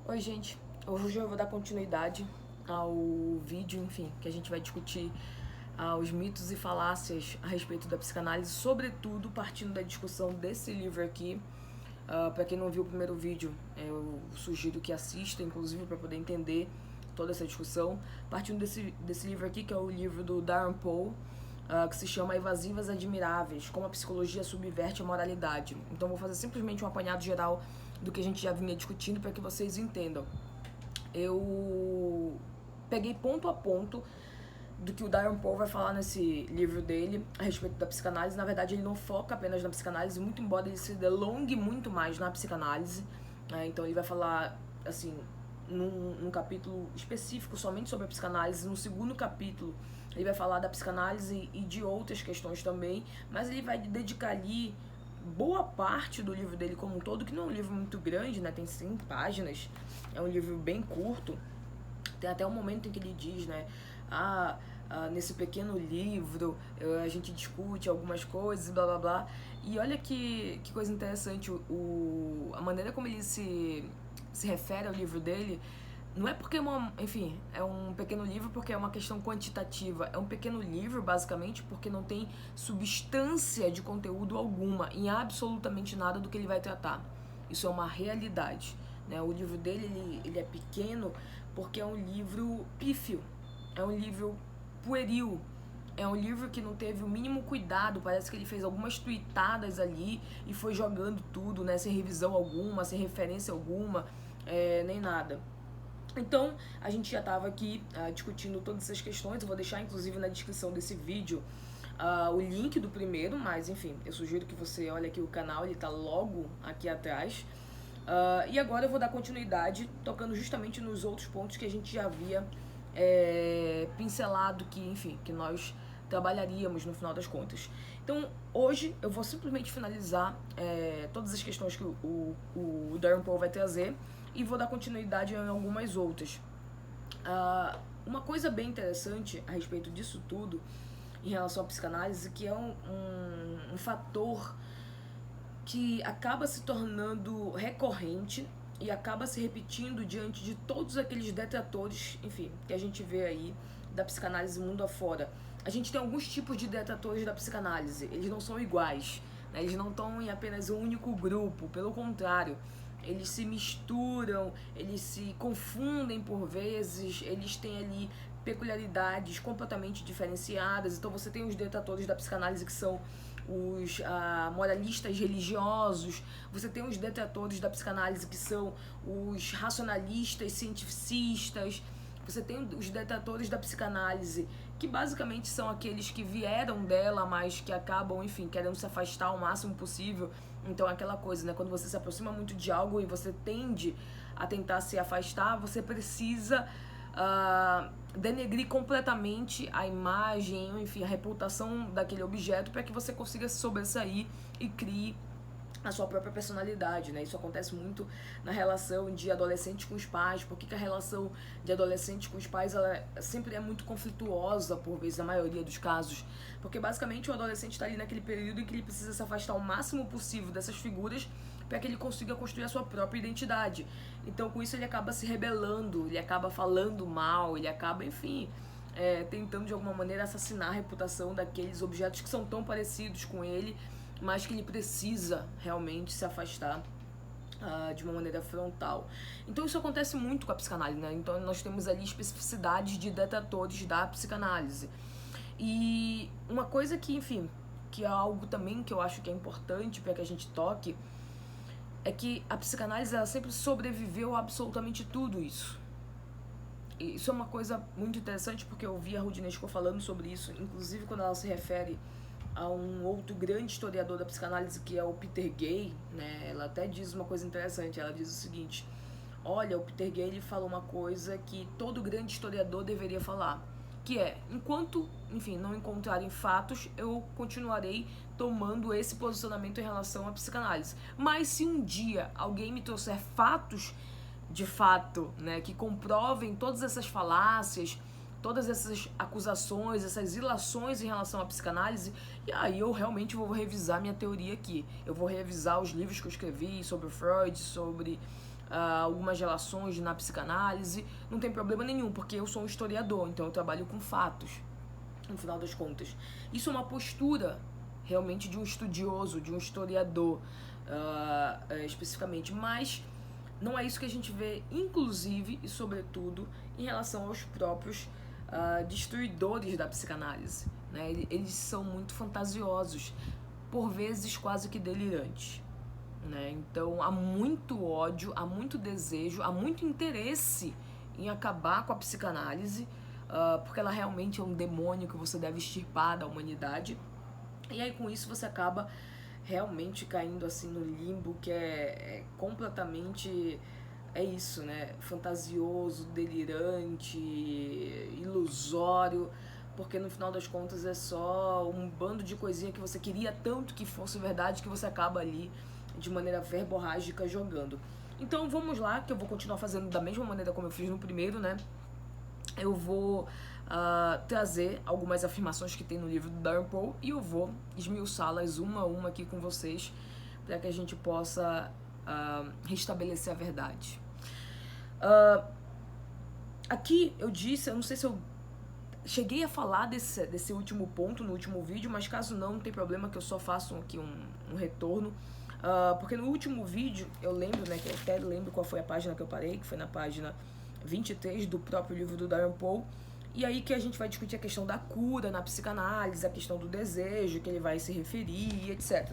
Oi, gente. Hoje eu vou dar continuidade ao vídeo, enfim, que a gente vai discutir os mitos e falácias a respeito da psicanálise, sobretudo partindo da discussão desse livro aqui. Para quem não viu o primeiro vídeo, eu sugiro que assista, inclusive, para poder entender toda essa discussão. Partindo desse livro aqui, que é o livro do Darren Paul, que se chama Evasivas Admiráveis, como a psicologia subverte a moralidade. Então vou fazer simplesmente um apanhado geral do que a gente já vinha discutindo para que vocês entendam. Eu peguei ponto a ponto do que o Darren Paul vai falar nesse livro dele a respeito da psicanálise. Na verdade, ele não foca apenas na psicanálise, muito embora ele se delongue muito mais na psicanálise. Então ele vai falar, assim, num capítulo específico somente sobre a psicanálise. No segundo capítulo ele vai falar da psicanálise e de outras questões também, mas ele vai dedicar ali boa parte do livro dele como um todo, que não é um livro muito grande, né? Tem 100 páginas, é um livro bem curto. Tem até um momento em que ele diz, né? Nesse pequeno livro a gente discute algumas coisas e blá blá blá. E olha que coisa interessante, a maneira como ele se refere ao livro dele. Não é porque, enfim, é um pequeno livro porque é uma questão quantitativa. É um pequeno livro, basicamente, porque não tem substância de conteúdo alguma em absolutamente nada do que ele vai tratar. Isso é uma realidade, né? O livro dele, ele é pequeno porque é um livro pífio, é um livro pueril, é um livro que não teve o mínimo cuidado. Parece que ele fez algumas tweetadas ali e foi jogando tudo, né? Sem revisão alguma, sem referência alguma, nem nada. Então, a gente já estava aqui discutindo todas essas questões. Eu vou deixar, inclusive, na descrição desse vídeo o link do primeiro, mas, enfim, eu sugiro que você olhe aqui o canal, ele está logo aqui atrás. E agora eu vou dar continuidade, tocando justamente nos outros pontos que a gente já havia pincelado, que, enfim, que nós trabalharíamos no final das contas. Então, hoje eu vou simplesmente finalizar todas as questões que o Darren Paul vai trazer e vou dar continuidade em algumas outras. Uma coisa bem interessante a respeito disso tudo, em relação à psicanálise, que é um fator que acaba se tornando recorrente e acaba se repetindo diante de todos aqueles detratores, enfim, que a gente vê aí da psicanálise mundo afora. A gente tem alguns tipos de detratores da psicanálise, eles não são iguais, né? Eles não estão em apenas um único grupo, pelo contrário, eles se misturam, eles se confundem por vezes, eles têm ali peculiaridades completamente diferenciadas. Então você tem os detratores da psicanálise que são os moralistas religiosos, você tem os detratores da psicanálise que são os racionalistas cientificistas, você tem os detratores da psicanálise que basicamente são aqueles que vieram dela, mas que acabam, enfim, querendo se afastar o máximo possível. Então é aquela coisa, né? Quando você se aproxima muito de algo e você tende a tentar se afastar, você precisa denegrir completamente a imagem, enfim, a reputação daquele objeto para que você consiga se sobressair e crie a sua própria personalidade, né? Isso acontece muito na relação de adolescente com os pais. Por que a relação de adolescente com os pais ela sempre é muito conflituosa, por vezes, na maioria dos casos? Porque basicamente o adolescente está ali naquele período em que ele precisa se afastar o máximo possível dessas figuras para que ele consiga construir a sua própria identidade. Então, com isso, ele acaba se rebelando, ele acaba falando mal, ele acaba, enfim, tentando de alguma maneira assassinar a reputação daqueles objetos que são tão parecidos com ele, mas que ele precisa realmente se afastar de uma maneira frontal. Então isso acontece muito com a psicanálise, né? Então nós temos ali especificidades de detratores da psicanálise. E uma coisa que, enfim, que é algo também que eu acho que é importante para que a gente toque, é que a psicanálise ela sempre sobreviveu a absolutamente tudo isso. E isso é uma coisa muito interessante, porque eu vi a Rudinesco falando sobre isso, inclusive quando ela se refere a um outro grande historiador da psicanálise, que é o Peter Gay, né? Ela até diz uma coisa interessante, ela diz o seguinte: olha, o Peter Gay ele falou uma coisa que todo grande historiador deveria falar, que é, enquanto, enfim, não encontrarem fatos, eu continuarei tomando esse posicionamento em relação à psicanálise. Mas se um dia alguém me trouxer fatos de fato, né, que comprovem todas essas falácias, todas essas acusações, essas ilações em relação à psicanálise, e aí eu realmente vou revisar minha teoria aqui. Eu vou revisar os livros que eu escrevi sobre o Freud, sobre algumas relações na psicanálise, não tem problema nenhum, porque eu sou um historiador, então eu trabalho com fatos, no final das contas. Isso é uma postura realmente de um estudioso, de um historiador, especificamente, mas não é isso que a gente vê, inclusive e sobretudo, em relação aos próprios destruidores da psicanálise, né? Eles são muito fantasiosos, por vezes quase que delirantes, né? Então há muito ódio, há muito desejo, há muito interesse em acabar com a psicanálise, porque ela realmente é um demônio que você deve extirpar da humanidade. E aí com isso você acaba realmente caindo assim no limbo que é completamente, é isso, né? Fantasioso, delirante, ilusório, porque no final das contas é só um bando de coisinha que você queria tanto que fosse verdade, que você acaba ali de maneira verborrágica jogando. Então vamos lá, que eu vou continuar fazendo da mesma maneira como eu fiz no primeiro, né? Eu vou trazer algumas afirmações que tem no livro do Darren Paul e eu vou esmiuçá-las uma a uma aqui com vocês para que a gente possa restabelecer a verdade. Aqui eu disse, eu não sei se eu cheguei a falar desse último ponto no último vídeo, mas caso não tem problema que eu só faço aqui um retorno. Porque no último vídeo, eu lembro, né, que eu até lembro qual foi a página que eu parei, que foi na página 23 do próprio livro do Darren Paul, e aí que a gente vai discutir a questão da cura na psicanálise, a questão do desejo, que ele vai se referir, etc.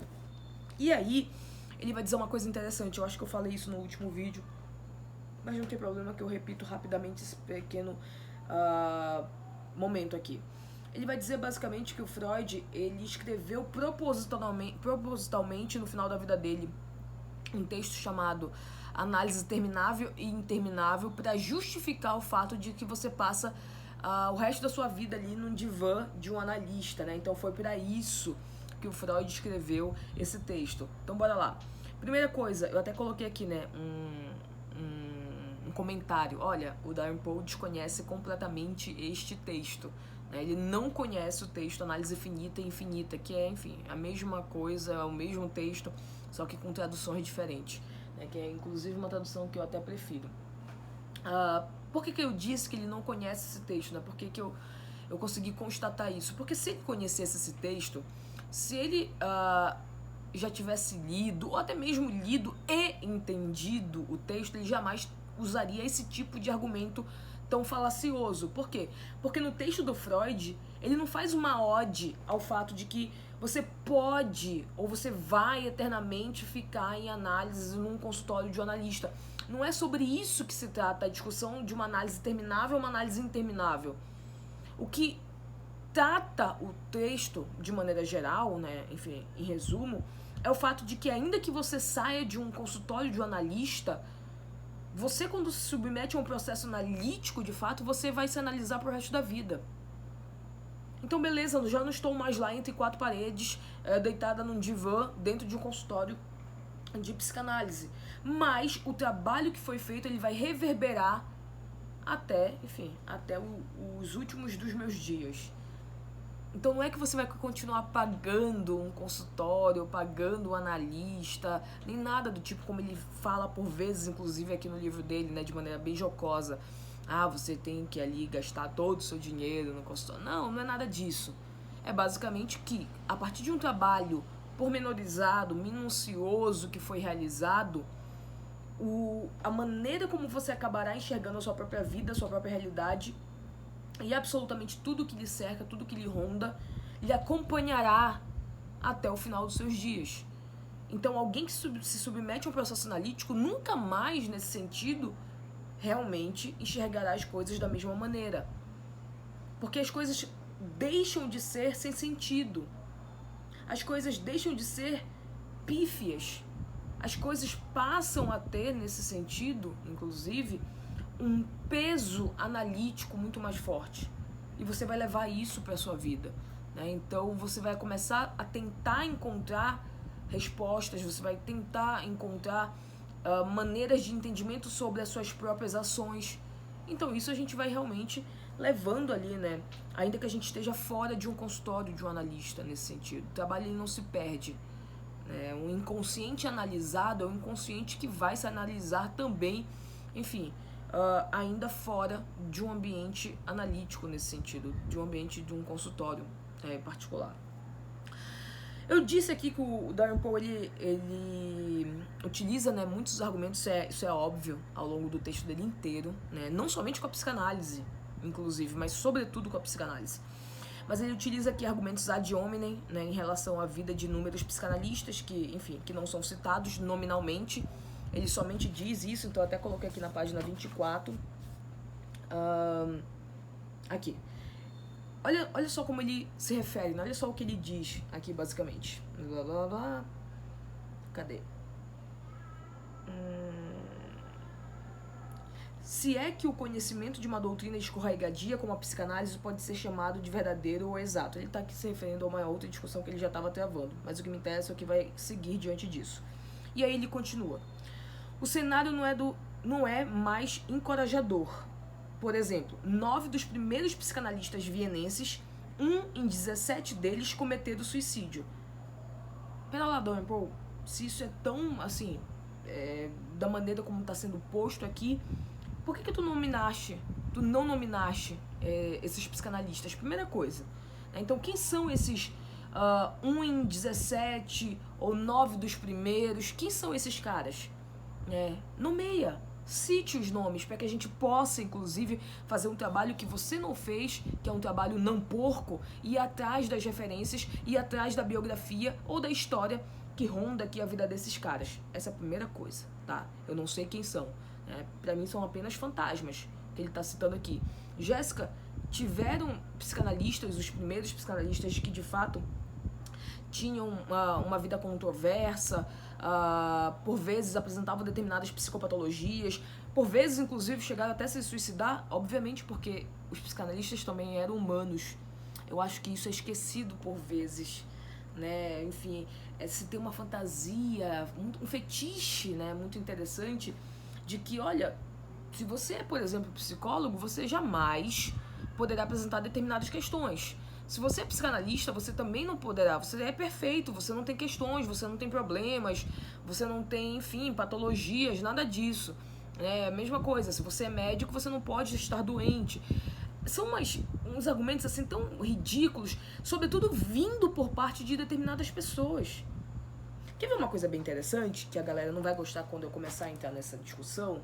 E aí, ele vai dizer uma coisa interessante, eu acho que eu falei isso no último vídeo, mas não tem problema que eu repito rapidamente esse pequeno momento aqui. Ele vai dizer basicamente que o Freud, ele escreveu propositalmente no final da vida dele um texto chamado Análise Terminável e Interminável para justificar o fato de que você passa o resto da sua vida ali num divã de um analista, né? Então foi para isso que o Freud escreveu esse texto. Então bora lá. Primeira coisa, eu até coloquei aqui, né, um comentário. Olha, o Darren Paul desconhece completamente este texto. Ele não conhece o texto Análise Finita e Infinita, que é, enfim, a mesma coisa, o mesmo texto, só que com traduções diferentes, né? Que é inclusive uma tradução que eu até prefiro. Por que eu disse que ele não conhece esse texto? Né? Por que eu consegui constatar isso? Porque se ele conhecesse esse texto, se ele já tivesse lido, ou até mesmo lido e entendido o texto, ele jamais usaria esse tipo de argumento tão falacioso. Por quê? Porque no texto do Freud, ele não faz uma ode ao fato de que você pode ou você vai eternamente ficar em análise num consultório de um analista. Não é sobre isso que se trata a discussão de uma análise terminável ou uma análise interminável. O que trata o texto de maneira geral, né, enfim, em resumo, é o fato de que ainda que você saia de um consultório de um analista, você, quando se submete a um processo analítico, de fato, você vai se analisar pro resto da vida. Então, beleza, eu já não estou mais lá entre quatro paredes, deitada num divã, dentro de um consultório de psicanálise. Mas o trabalho que foi feito, ele vai reverberar até, enfim, até os últimos dos meus dias. Então não é que você vai continuar pagando um consultório, pagando um analista, nem nada do tipo, como ele fala por vezes, inclusive aqui no livro dele, né, de maneira bem jocosa. Você tem que ali gastar todo o seu dinheiro no consultório. Não é nada disso. É basicamente que, a partir de um trabalho pormenorizado, minucioso que foi realizado, a maneira como você acabará enxergando a sua própria vida, a sua própria realidade, e absolutamente tudo que lhe cerca, tudo que lhe ronda, lhe acompanhará até o final dos seus dias. Então, alguém que se submete a um processo analítico nunca mais, nesse sentido, realmente enxergará as coisas da mesma maneira. Porque as coisas deixam de ser sem sentido. As coisas deixam de ser pífias. As coisas passam a ter, nesse sentido, inclusive, um peso analítico muito mais forte. E você vai levar isso para a sua vida, né? Então você vai começar a tentar encontrar respostas, você vai tentar encontrar maneiras de entendimento sobre as suas próprias ações. Então isso a gente vai realmente levando ali, né? Ainda que a gente esteja fora de um consultório de um analista nesse sentido. O trabalho ele não se perde, Um inconsciente analisado é um inconsciente que vai se analisar também, enfim, ainda fora de um ambiente analítico nesse sentido, de um ambiente de um consultório particular. Eu disse aqui que o Darren Paul ele utiliza, né, muitos argumentos, isso é óbvio, ao longo do texto dele inteiro, né, não somente com a psicanálise, inclusive, mas sobretudo com a psicanálise. Mas ele utiliza aqui argumentos ad hominem, né, em relação à vida de inúmeros psicanalistas que, enfim, que não são citados nominalmente. Ele somente diz isso, então eu até coloquei aqui na página 24. Aqui. Olha só como ele se refere, né? Olha só o que ele diz aqui, basicamente. Blá, blá, blá. Cadê? Se é que o conhecimento de uma doutrina escorregadia como a psicanálise pode ser chamado de verdadeiro ou exato. Ele está aqui se referindo a uma outra discussão que ele já estava travando, mas o que me interessa é o que vai seguir diante disso. E aí ele continua. O cenário não é mais encorajador. Por exemplo, 9 dos primeiros psicanalistas vienenses, 1 em 17 deles cometeram suicídio. Pera lá, Darren Paul, se isso é tão, assim, da maneira como está sendo posto aqui, por que tu não nominaste esses psicanalistas? Primeira coisa. Então, quem são esses 1 em 17 ou 9 dos primeiros? Quem são esses caras? Nomeia. Cite os nomes para que a gente possa, inclusive, fazer um trabalho que você não fez, que é um trabalho não porco, ir atrás das referências, ir atrás da biografia ou da história que ronda aqui a vida desses caras. Essa é a primeira coisa, tá? Eu não sei quem são. Para mim são apenas fantasmas que ele está citando aqui. Jéssica, tiveram psicanalistas, os primeiros psicanalistas que de fato tinham uma vida controversa, por vezes apresentavam determinadas psicopatologias, por vezes inclusive chegaram até a se suicidar, obviamente porque os psicanalistas também eram humanos. Eu acho que isso é esquecido por vezes, né? Enfim, se tem uma fantasia, um fetiche, né, muito interessante de que, olha, se você é, por exemplo, psicólogo, você jamais poderá apresentar determinadas questões. Se você é psicanalista, você também não poderá. Você é perfeito, você não tem questões, você não tem problemas, você não tem, enfim, patologias, nada disso. A mesma coisa, se você é médico, você não pode estar doente. São uns argumentos assim tão ridículos, sobretudo vindo por parte de determinadas pessoas. Quer ver uma coisa bem interessante, que a galera não vai gostar quando eu começar a entrar nessa discussão?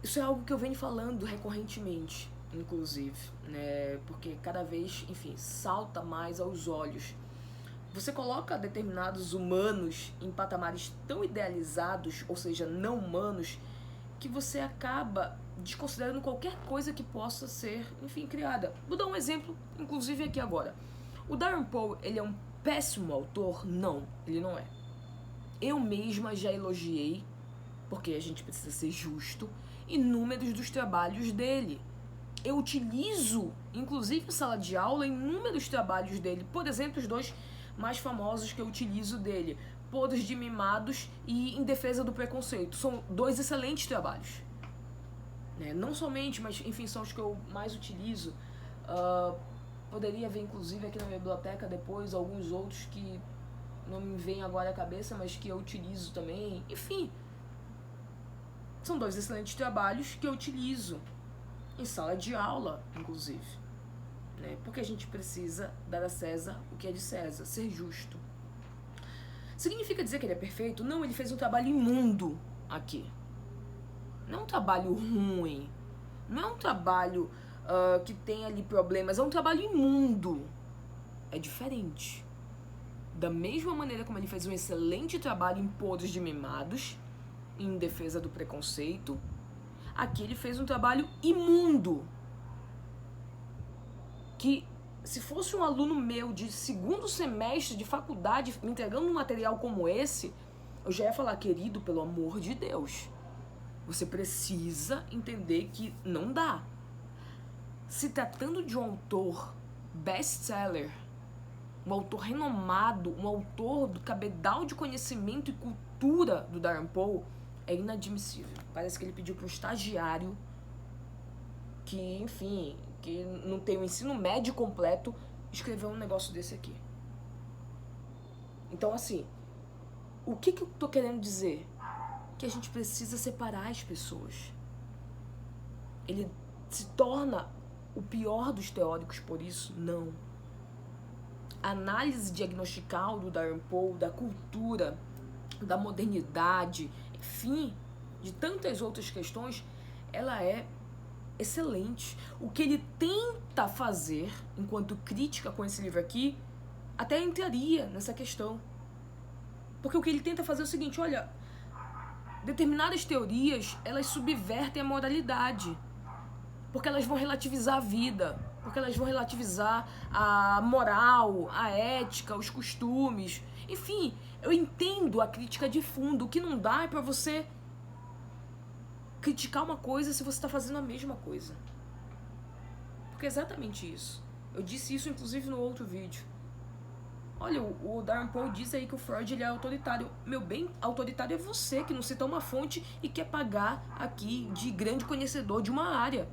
Isso é algo que eu venho falando recorrentemente, inclusive, né? Porque cada vez, enfim, salta mais aos olhos. Você coloca determinados humanos em patamares tão idealizados, ou seja, não humanos, que você acaba desconsiderando qualquer coisa que possa ser, enfim, criada. Vou dar um exemplo, inclusive aqui agora. O Darren Paul, ele é um péssimo autor? Não, ele não é. Eu mesma já elogiei, porque a gente precisa ser justo, inúmeros dos trabalhos dele. Eu utilizo, inclusive em sala de aula, inúmeros trabalhos dele. Por exemplo, os 2 mais famosos que eu utilizo dele, Podres de Mimados e Em Defesa do Preconceito. São 2 excelentes trabalhos. Não somente, mas enfim, são os que eu mais utilizo. Poderia ver, inclusive, aqui na minha biblioteca depois alguns outros que não me vêm agora à cabeça, mas que eu utilizo também. Enfim, são 2 excelentes trabalhos que eu utilizo em sala de aula, inclusive. Porque a gente precisa dar a César o que é de César, ser justo. Significa dizer que ele é perfeito? Não, ele fez um trabalho imundo aqui. Não é um trabalho ruim. Não é um trabalho que tem ali problemas. É um trabalho imundo. É diferente. Da mesma maneira como ele fez um excelente trabalho em Podres de Mimados, em Defesa do Preconceito, aqui ele fez um trabalho imundo. Que, se fosse um aluno meu de 2º semestre de faculdade me entregando um material como esse, eu já ia falar, querido, pelo amor de Deus, você precisa entender que não dá. Se tratando de um autor best-seller, um autor renomado, um autor do cabedal de conhecimento e cultura do Darren Paul, é inadmissível. Parece que ele pediu para um estagiário que, enfim, que não tem o ensino médio completo, escrever um negócio desse aqui. Então, assim, o que eu tô querendo dizer? Que a gente precisa separar as pessoas. Ele se torna o pior dos teóricos por isso? Não. A análise diagnostical do Darren Paul, da cultura, da modernidade, enfim, de tantas outras questões, ela é excelente. O que ele tenta fazer, enquanto crítica com esse livro aqui, até entraria nessa questão. Porque o que ele tenta fazer é o seguinte, olha, determinadas teorias, elas subvertem a moralidade. Porque elas vão relativizar a vida, porque elas vão relativizar a moral, a ética, os costumes. Enfim, eu entendo a crítica de fundo. O que não dá é pra você criticar uma coisa se você está fazendo a mesma coisa. Porque é exatamente isso. Eu disse isso, inclusive, no outro vídeo. Olha, o Darren Paul diz aí que o Freud ele é autoritário. Meu bem, autoritário é você que não cita uma fonte e quer pagar aqui de grande conhecedor de uma área.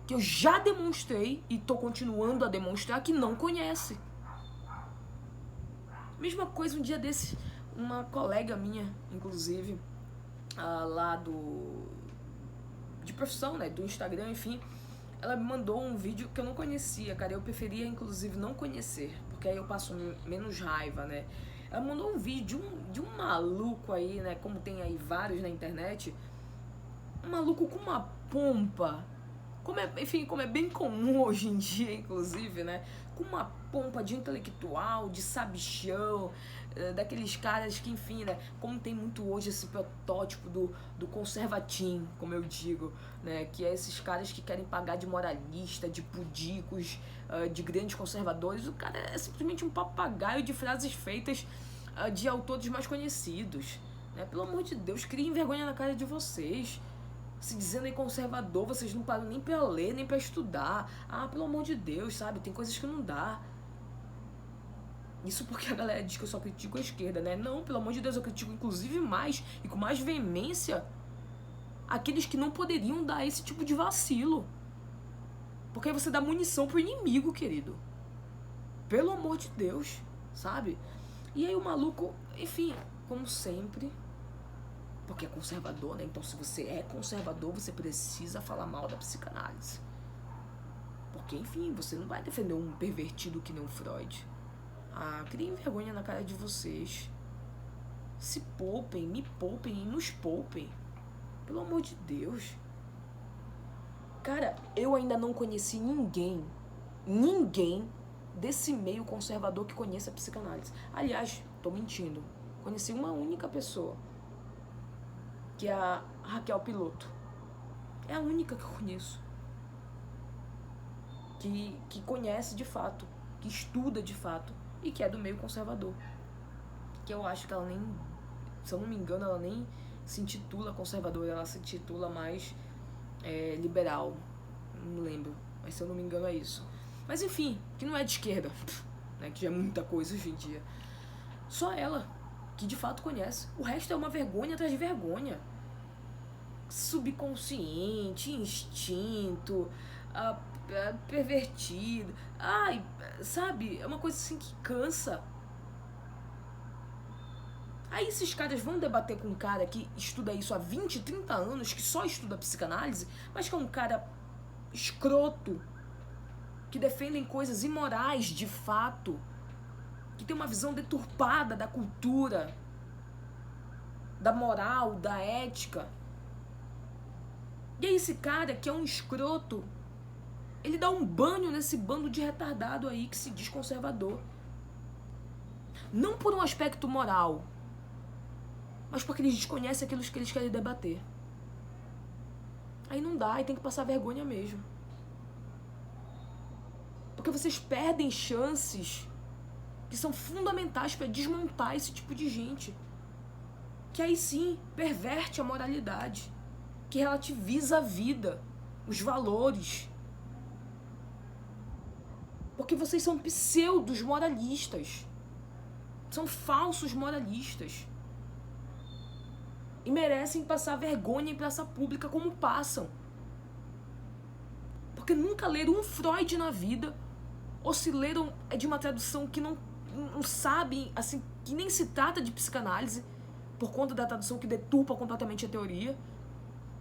Que eu já demonstrei e tô continuando a demonstrar que não conhece. Mesma coisa um dia desse, uma colega minha, inclusive, lá de profissão, né, do Instagram, enfim, ela me mandou um vídeo que eu não conhecia, cara, eu preferia, inclusive, não conhecer, porque aí eu passo menos raiva, né. Ela mandou um vídeo de um maluco aí, né, como tem aí vários na internet, um maluco com uma pompa, como é bem comum hoje em dia, inclusive, né, com uma pompa de intelectual, de sabichão, daqueles caras que, enfim, né, como tem muito hoje esse protótipo do conservatim, como eu digo, né, que é esses caras que querem pagar de moralista, de pudicos, de grandes conservadores. O cara é simplesmente um papagaio de frases feitas de autores mais conhecidos, né, pelo amor de Deus, criem vergonha na cara de vocês. Se dizendo aí conservador, vocês não param nem pra ler, nem pra estudar. Ah, pelo amor de Deus, sabe? Tem coisas que não dá. Isso porque a galera diz que eu só critico a esquerda, né? Não, pelo amor de Deus, eu critico inclusive mais e com mais veemência aqueles que não poderiam dar esse tipo de vacilo. Porque aí você dá munição pro inimigo, querido. Pelo amor de Deus, sabe? E aí o maluco, enfim, como sempre... Porque é conservador, né? Então, se você é conservador, você precisa falar mal da psicanálise. Porque, enfim, você não vai defender um pervertido que nem o Freud. Ah, criem vergonha na cara de vocês. Se poupem, me poupem e nos poupem. Pelo amor de Deus. Cara, eu ainda não conheci ninguém desse meio conservador que conheça a psicanálise. Aliás, tô mentindo. Conheci uma única pessoa, que é a Raquel Piloto. É a única que eu conheço. Que conhece de fato, que estuda de fato e que é do meio conservador. Que eu acho que ela nem, se eu não me engano, ela nem se intitula conservadora, ela se intitula mais liberal. Não lembro, mas se eu não me engano é isso. Mas enfim, que não é de esquerda, né, que já é muita coisa hoje em dia. Só ela, que de fato conhece. O resto é uma vergonha atrás de vergonha. Subconsciente, instinto, pervertido. Ai, sabe? É uma coisa assim que cansa. Aí esses caras vão debater com um cara que estuda isso há 20, 30 anos, que só estuda psicanálise, mas que é um cara escroto, que defendem coisas imorais de fato, que tem uma visão deturpada da cultura, da moral, da ética. E aí esse cara, que é um escroto, ele dá um banho nesse bando de retardado aí que se diz conservador. Não por um aspecto moral, mas porque eles desconhecem aquilo que eles querem debater. Aí não dá, aí tem que passar vergonha mesmo. Porque vocês perdem chances que são fundamentais para desmontar esse tipo de gente. Que aí sim, perverte a moralidade, que relativiza a vida, os valores. Porque vocês são pseudos moralistas. São falsos moralistas. E merecem passar vergonha em praça pública como passam. Porque nunca leram um Freud na vida, ou se leram é de uma tradução que não não sabem, assim, que nem se trata de psicanálise, por conta da tradução que deturpa completamente a teoria.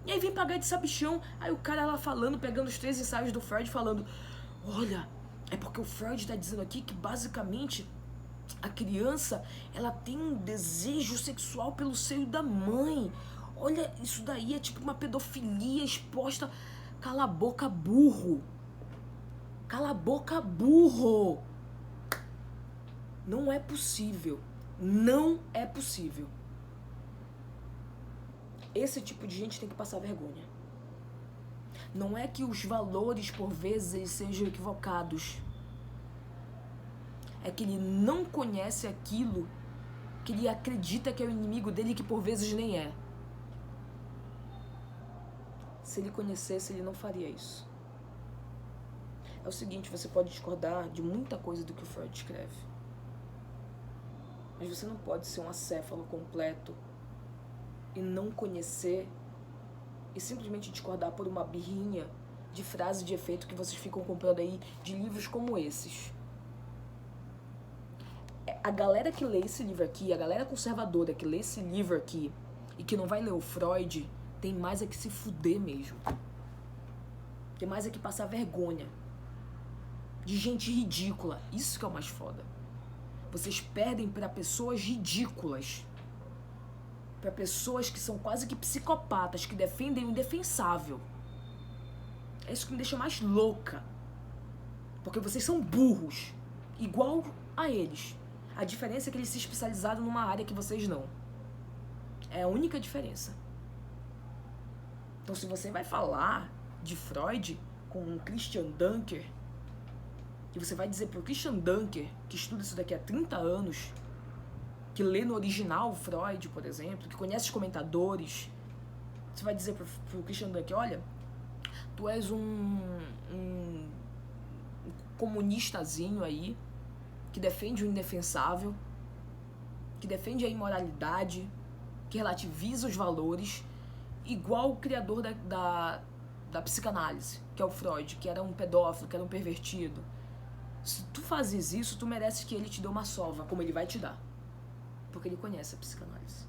E aí vem pagar de sabichão, aí o cara lá falando, pegando os 3 ensaios do Freud, falando, olha, é porque o Freud tá dizendo aqui que basicamente a criança, ela tem um desejo sexual pelo seio da mãe. Olha, isso daí é tipo uma pedofilia exposta. Cala a boca, burro. Cala a boca, burro. Não é possível. Não é possível. Esse tipo de gente tem que passar vergonha. Não é que os valores, por vezes, eles sejam equivocados. É que ele não conhece aquilo que ele acredita que é o inimigo dele, que por vezes nem é. Se ele conhecesse, ele não faria isso. É o seguinte, você pode discordar de muita coisa do que o Freud escreve. Mas você não pode ser um acéfalo completo e não conhecer e simplesmente discordar por uma birrinha de frase de efeito que vocês ficam comprando aí de livros como esses. A galera que lê esse livro aqui, a galera conservadora que lê esse livro aqui e que não vai ler o Freud, tem mais é que se fuder mesmo. Tem mais é que passar vergonha. De gente ridícula. Isso que é o mais foda. Vocês perdem pra pessoas ridículas. Pra pessoas que são quase que psicopatas, que defendem o indefensável. É isso que me deixa mais louca. Porque vocês são burros. Igual a eles. A diferença é que eles se especializaram numa área que vocês não. É a única diferença. Então, se você vai falar de Freud com um Christian Dunker, e você vai dizer pro Christian Dunker, que estuda isso daqui há 30 anos, que lê no original Freud, por exemplo, que conhece os comentadores, você vai dizer pro Christian Dunker, olha, tu és um comunistazinho aí, que defende o indefensável, que defende a imoralidade, que relativiza os valores, igual o criador da psicanálise, que é o Freud, que era um pedófilo, que era um pervertido. Se tu fazes isso, tu mereces que ele te dê uma sova, como ele vai te dar. Porque ele conhece a psicanálise.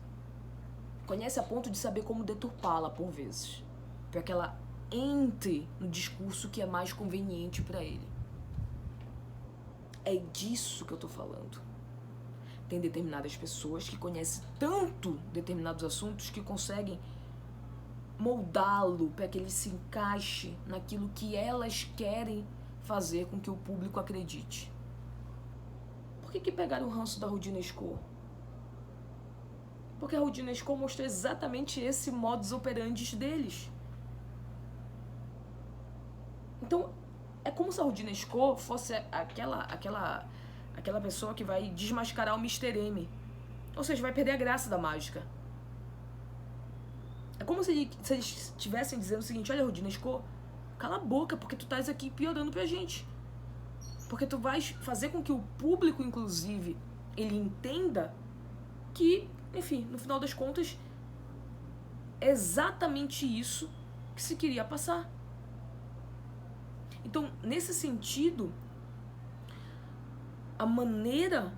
Conhece a ponto de saber como deturpá-la por vezes. Para que ela entre no discurso que é mais conveniente para ele. É disso que eu tô falando. Tem determinadas pessoas que conhecem tanto determinados assuntos que conseguem moldá-lo para que ele se encaixe naquilo que elas querem fazer com que o público acredite. Por que pegaram o ranço da Rudina Scoh? Porque a Rudina Scoh mostrou exatamente esse modus operandi deles. Então, é como se a Rudina Scoh fosse aquela pessoa que vai desmascarar o Mr. M. Ou seja, vai perder a graça da mágica. É como se eles estivessem dizendo o seguinte, olha, Rudina Scoh, cala a boca, porque tu estás aqui piorando pra gente. Porque tu vais fazer com que o público, inclusive, ele entenda que, enfim, no final das contas, é exatamente isso que se queria passar. Então, nesse sentido, a maneira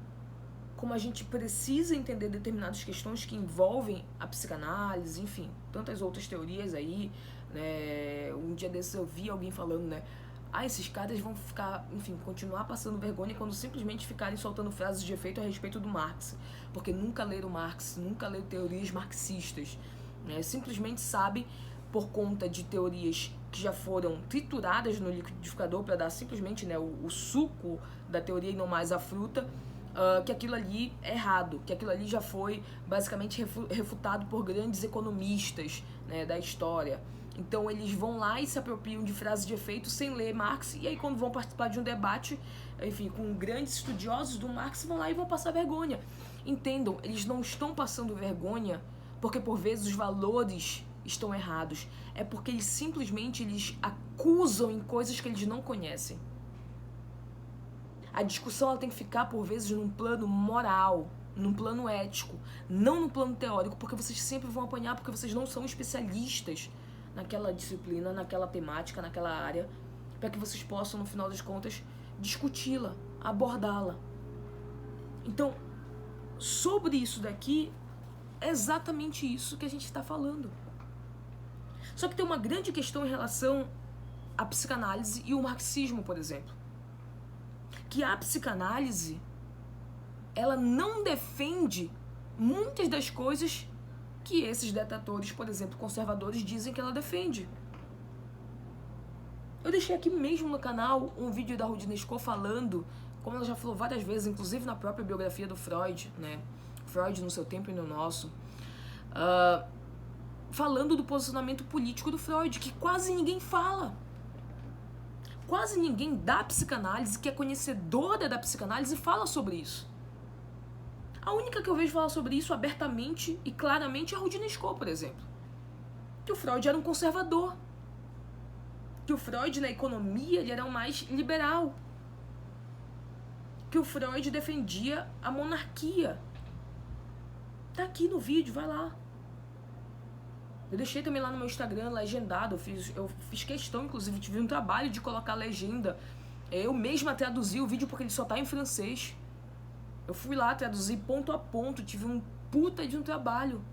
como a gente precisa entender determinadas questões que envolvem a psicanálise, enfim, tantas outras teorias aí, né? Um dia desses eu vi alguém falando, né? Esses caras vão ficar, enfim, continuar passando vergonha quando simplesmente ficarem soltando frases de efeito a respeito do Marx. Porque nunca leram Marx, nunca leram teorias marxistas, né? Simplesmente sabem, por conta de teorias que já foram trituradas no liquidificador para dar simplesmente, né, o suco da teoria e não mais a fruta, que aquilo ali é errado, que aquilo ali já foi basicamente refutado por grandes economistas, né, da história. Então eles vão lá e se apropriam de frases de efeito sem ler Marx, e aí quando vão participar de um debate, enfim, com grandes estudiosos do Marx, vão lá e vão passar vergonha. Entendam, eles não estão passando vergonha porque por vezes os valores estão errados. É porque eles simplesmente acusam em coisas que eles não conhecem. A discussão ela tem que ficar, por vezes, num plano moral, num plano ético, não no plano teórico, porque vocês sempre vão apanhar, porque vocês não são especialistas naquela disciplina, naquela temática, naquela área, para que vocês possam, no final das contas, discuti-la, abordá-la. Então, sobre isso daqui, é exatamente isso que a gente está falando. Só que tem uma grande questão em relação à psicanálise e o marxismo, por exemplo. Que a psicanálise, ela não defende muitas das coisas que esses detratores, por exemplo, conservadores, dizem que ela defende. Eu deixei aqui mesmo no canal um vídeo da Rudina Scoh falando, como ela já falou várias vezes, inclusive na própria biografia do Freud, né? Freud no seu tempo e no nosso, falando do posicionamento político do Freud, que quase ninguém fala. Quase ninguém da psicanálise, que é conhecedora da psicanálise, fala sobre isso. A única que eu vejo falar sobre isso abertamente e claramente é a Rudina Scoh, por exemplo. Que o Freud era um conservador. Que o Freud, na economia, ele era o mais liberal. Que o Freud defendia a monarquia. Tá aqui no vídeo, vai lá. Eu deixei também lá no meu Instagram, legendado. Eu fiz questão, inclusive, tive um trabalho de colocar legenda. Eu mesma traduzi o vídeo porque ele só tá em francês. Eu fui lá traduzir ponto a ponto, tive um puta de um trabalho.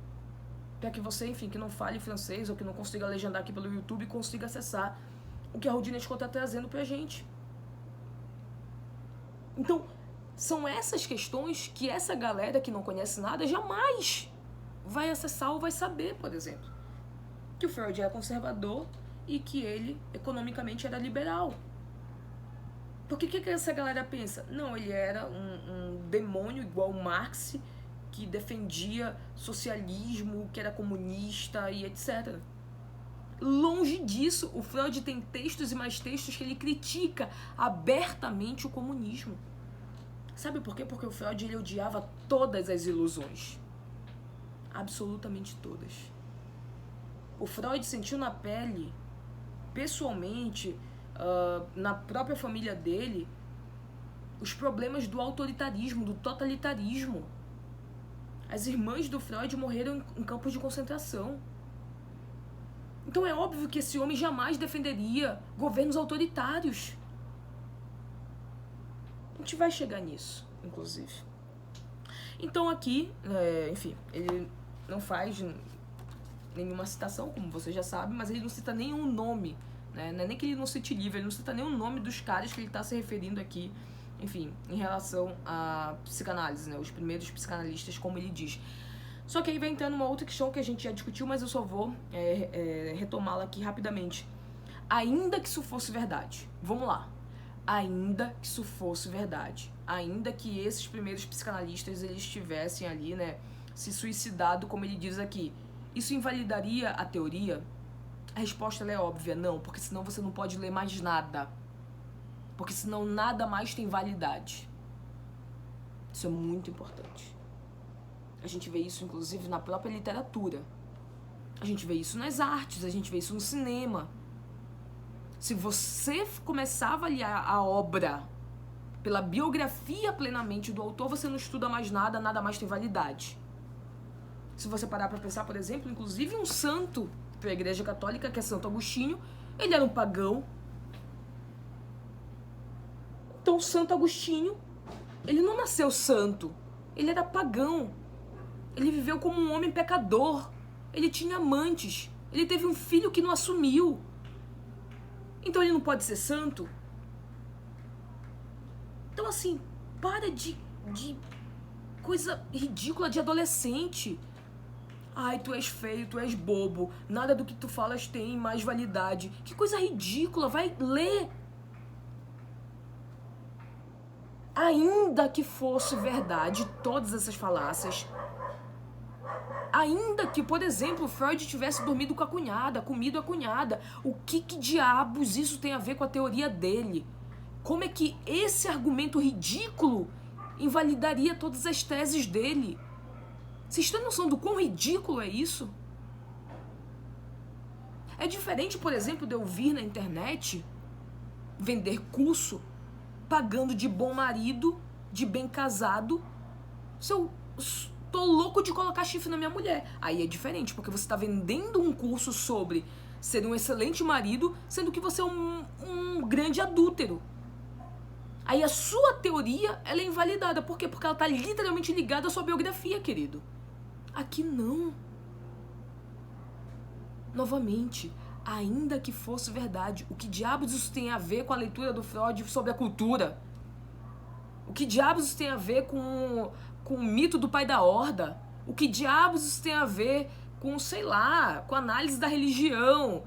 Pra que você, enfim, que não fale francês ou que não consiga legendar aqui pelo YouTube, consiga acessar o que a Rudina Scoh tá trazendo pra gente. Então, são essas questões que essa galera que não conhece nada jamais vai acessar ou vai saber, por exemplo. Que o Freud era conservador e que ele, economicamente, era liberal. Porque o que essa galera pensa? Não, ele era um demônio igual o Marx, que defendia socialismo, que era comunista e etc. Longe disso, o Freud tem textos e mais textos que ele critica abertamente o comunismo. Sabe por quê? Porque o Freud, ele odiava todas as ilusões. Absolutamente todas. O Freud sentiu na pele, pessoalmente, na própria família dele, os problemas do autoritarismo, do totalitarismo. As irmãs do Freud morreram em campos de concentração. Então é óbvio que esse homem jamais defenderia governos autoritários. A gente vai chegar nisso, inclusive. Então aqui, enfim, ele não faz nenhuma citação, como você já sabe, mas ele não cita nenhum nome, né? Não é nem que ele não cite livro, ele não cita nenhum nome dos caras que ele está se referindo aqui, enfim, em relação à psicanálise, né? Os primeiros psicanalistas, como ele diz. Só que aí vai entrando uma outra questão que a gente já discutiu, mas eu só vou retomá-la aqui rapidamente. Ainda que isso fosse verdade, vamos lá. Ainda que isso fosse verdade, ainda que esses primeiros psicanalistas eles tivessem ali, né, se suicidado, como ele diz aqui, isso invalidaria a teoria? A resposta ela é óbvia, não, porque senão você não pode ler mais nada. Porque senão nada mais tem validade. Isso é muito importante. A gente vê isso, inclusive, na própria literatura. A gente vê isso nas artes, a gente vê isso no cinema. Se você começar a avaliar a obra pela biografia plenamente do autor, você não estuda mais nada, nada mais tem validade. Se você parar para pensar, por exemplo, inclusive um santo para a Igreja Católica, que é Santo Agostinho, ele era um pagão. Então, Santo Agostinho, ele não nasceu santo, ele era pagão. Ele viveu como um homem pecador, ele tinha amantes, ele teve um filho que não assumiu. Então ele não pode ser santo? Então assim, para de coisa ridícula de adolescente. Ai, tu és feio, tu és bobo, nada do que tu falas tem mais validade. Que coisa ridícula, vai ler. Ainda que fosse verdade todas essas falácias, ainda que, por exemplo, Freud tivesse dormido com a cunhada, comido a cunhada, o que diabos isso tem a ver com a teoria dele? Como é que esse argumento ridículo invalidaria todas as teses dele? Vocês têm noção do quão ridículo é isso? É diferente, por exemplo, de eu vir na internet vender curso pagando de bom marido, de bem casado, se eu tô louco de colocar chifre na minha mulher. Aí é diferente, porque você tá vendendo um curso sobre ser um excelente marido, sendo que você é um grande adúltero. Aí a sua teoria, ela é invalidada. Por quê? Porque ela tá literalmente ligada à sua biografia, querido. Aqui não. Novamente, ainda que fosse verdade, o que diabos isso tem a ver com a leitura do Freud sobre a cultura? O que diabos isso tem a ver com o mito do pai da horda? O que diabos isso tem a ver com, sei lá, com a análise da religião,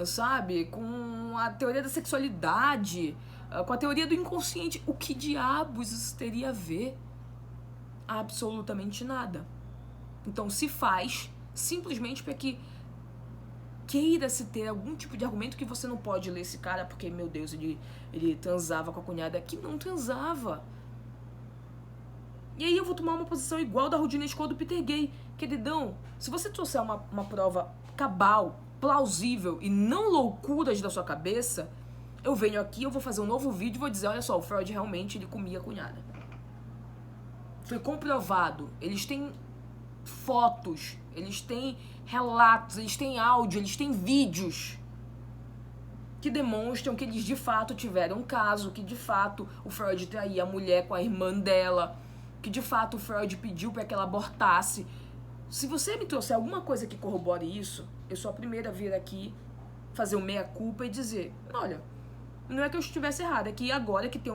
sabe? Com a teoria da sexualidade, com a teoria do inconsciente? O que diabos isso teria a ver? Absolutamente nada. Então se faz simplesmente para que queira-se ter algum tipo de argumento que você não pode ler esse cara porque, meu Deus, ele transava com a cunhada, que não transava. E aí eu vou tomar uma posição igual da Rudina Escola do Peter Gay. Queridão, se você trouxer uma prova cabal, plausível e não loucuras da sua cabeça, eu venho aqui, eu vou fazer um novo vídeo e vou dizer, olha só, o Freud realmente ele comia a cunhada. Foi comprovado. Eles têm fotos, eles têm relatos, eles têm áudio, eles têm vídeos que demonstram que eles de fato tiveram um caso, que de fato o Freud traía a mulher com a irmã dela, que de fato o Freud pediu para que ela abortasse. Se você me trouxer alguma coisa que corrobore isso, eu sou a primeira a vir aqui fazer o meia-culpa e dizer, olha, não é que eu estivesse errada, é que agora que tem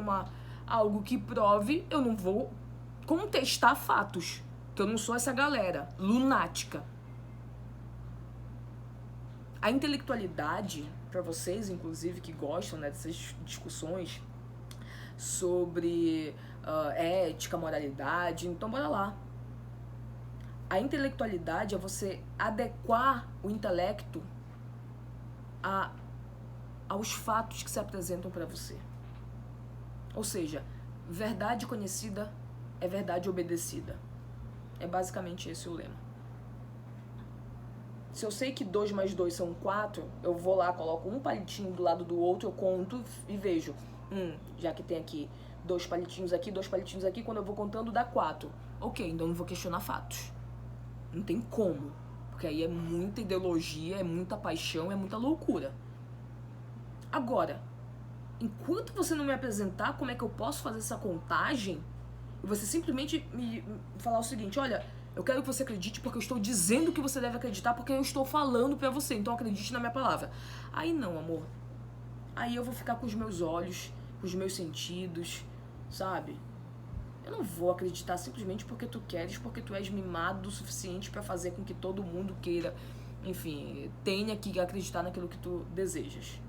algo que prove, eu não vou contestar fatos, que eu não sou essa galera lunática. A intelectualidade, para vocês, inclusive, que gostam, né, dessas discussões sobre ética, moralidade, então bora lá. A intelectualidade é você adequar o intelecto aos fatos que se apresentam para você. Ou seja, verdade conhecida é verdade obedecida. É basicamente esse o lema. Se eu sei que 2 mais 2 são 4, eu vou lá, coloco um palitinho do lado do outro, eu conto e vejo. Já que tem aqui 2 palitinhos aqui, 2 palitinhos aqui, quando eu vou contando dá 4. Ok, então eu não vou questionar fatos. Não tem como. Porque aí é muita ideologia, é muita paixão, é muita loucura. Agora, enquanto você não me apresentar como é que eu posso fazer essa contagem, e você simplesmente me falar o seguinte, olha, eu quero que você acredite porque eu estou dizendo que você deve acreditar porque eu estou falando pra você, então acredite na minha palavra. Aí não, amor. Aí eu vou ficar com os meus olhos, com os meus sentidos, sabe? Eu não vou acreditar simplesmente porque tu queres, porque tu és mimado o suficiente pra fazer com que todo mundo queira, enfim, tenha que acreditar naquilo que tu desejas.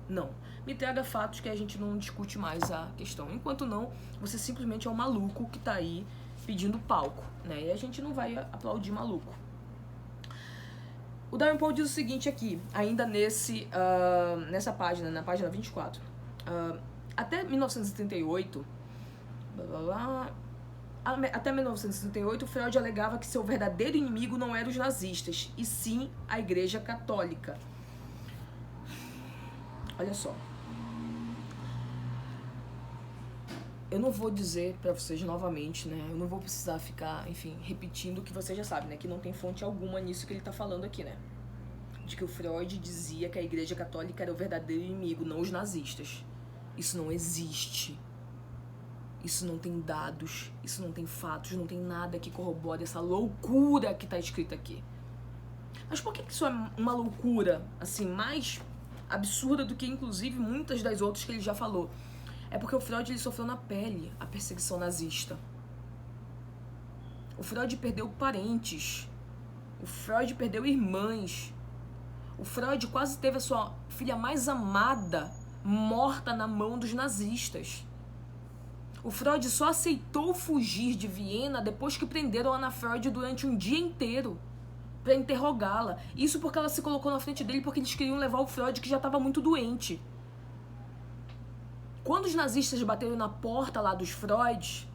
Não. Me traga fatos que a gente não discute mais a questão. Enquanto não, você simplesmente é um maluco que tá aí pedindo palco, né? E a gente não vai aplaudir maluco. O Darren Paul diz o seguinte aqui, ainda nessa página, na página 24. Até 1978, até 1978, Freud alegava que seu verdadeiro inimigo não eram os nazistas, e sim a Igreja Católica. Olha só. Eu não vou dizer pra vocês novamente, né? Eu não vou precisar ficar, enfim, repetindo o que vocês já sabem, né? Que não tem fonte alguma nisso que ele tá falando aqui, né? De que o Freud dizia que a Igreja Católica era o verdadeiro inimigo, não os nazistas. Isso não existe. Isso não tem dados, isso não tem fatos, não tem nada que corrobore essa loucura que tá escrita aqui. Mas por que isso é uma loucura, assim, mais absurda do que, inclusive, muitas das outras que ele já falou? É porque o Freud ele sofreu na pele a perseguição nazista. O Freud perdeu parentes. O Freud perdeu irmãs. O Freud quase teve a sua filha mais amada morta na mão dos nazistas. O Freud só aceitou fugir de Viena depois que prenderam a Ana Freud durante um dia inteiro para interrogá-la. Isso porque ela se colocou na frente dele porque eles queriam levar o Freud, que já estava muito doente. Quando os nazistas bateram na porta lá dos Freud,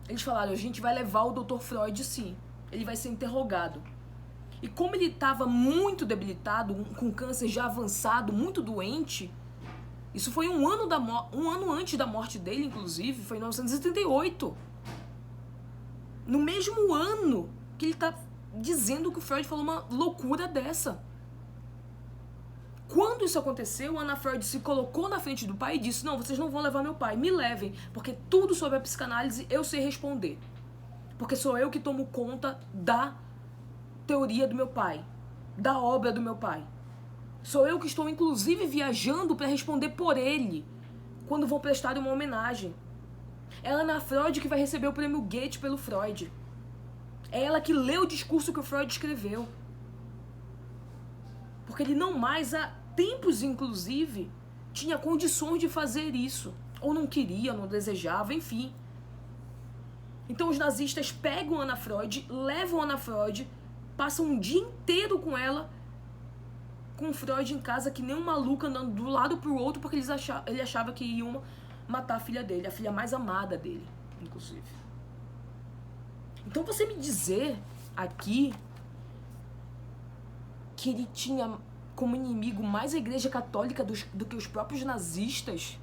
eles falaram, a gente vai levar o Dr. Freud sim, ele vai ser interrogado. E como ele estava muito debilitado, com câncer já avançado, muito doente, isso foi um ano antes da morte dele, inclusive, foi em 1938. No mesmo ano que ele está dizendo que o Freud falou uma loucura dessa. Quando isso aconteceu, Ana Freud se colocou na frente do pai e disse: não, vocês não vão levar meu pai, me levem, porque tudo sobre a psicanálise eu sei responder. Porque sou eu que tomo conta da teoria do meu pai, da obra do meu pai. Sou eu que estou, inclusive, viajando para responder por ele, quando vou prestar uma homenagem. É a Ana Freud que vai receber o prêmio Goethe pelo Freud. É ela que leu o discurso que o Freud escreveu. Porque ele não mais, há tempos, inclusive, tinha condições de fazer isso. Ou não queria, não desejava, enfim. Então os nazistas pegam Ana Freud, levam Ana Freud, passam um dia inteiro com ela, com Freud em casa, que nem um maluco andando do lado pro outro, porque ele achava que iam matar a filha dele, a filha mais amada dele, inclusive. Então você me dizer aqui que ele tinha como inimigo mais a Igreja Católica do que os próprios nazistas,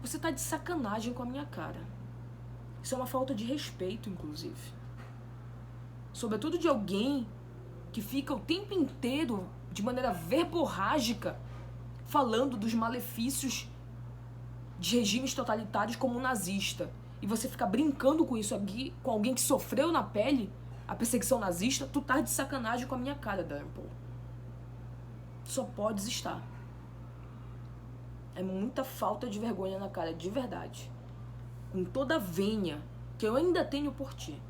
você tá de sacanagem com a minha cara. Isso é uma falta de respeito, inclusive. Sobretudo de alguém que fica o tempo inteiro, de maneira verborrágica, falando dos malefícios de regimes totalitários como o nazista. E você fica brincando com isso aqui, com alguém que sofreu na pele a perseguição nazista, tu tá de sacanagem com a minha cara, Darren Paul. Só podes estar. É muita falta de vergonha na cara, de verdade. Com toda a venha que eu ainda tenho por ti.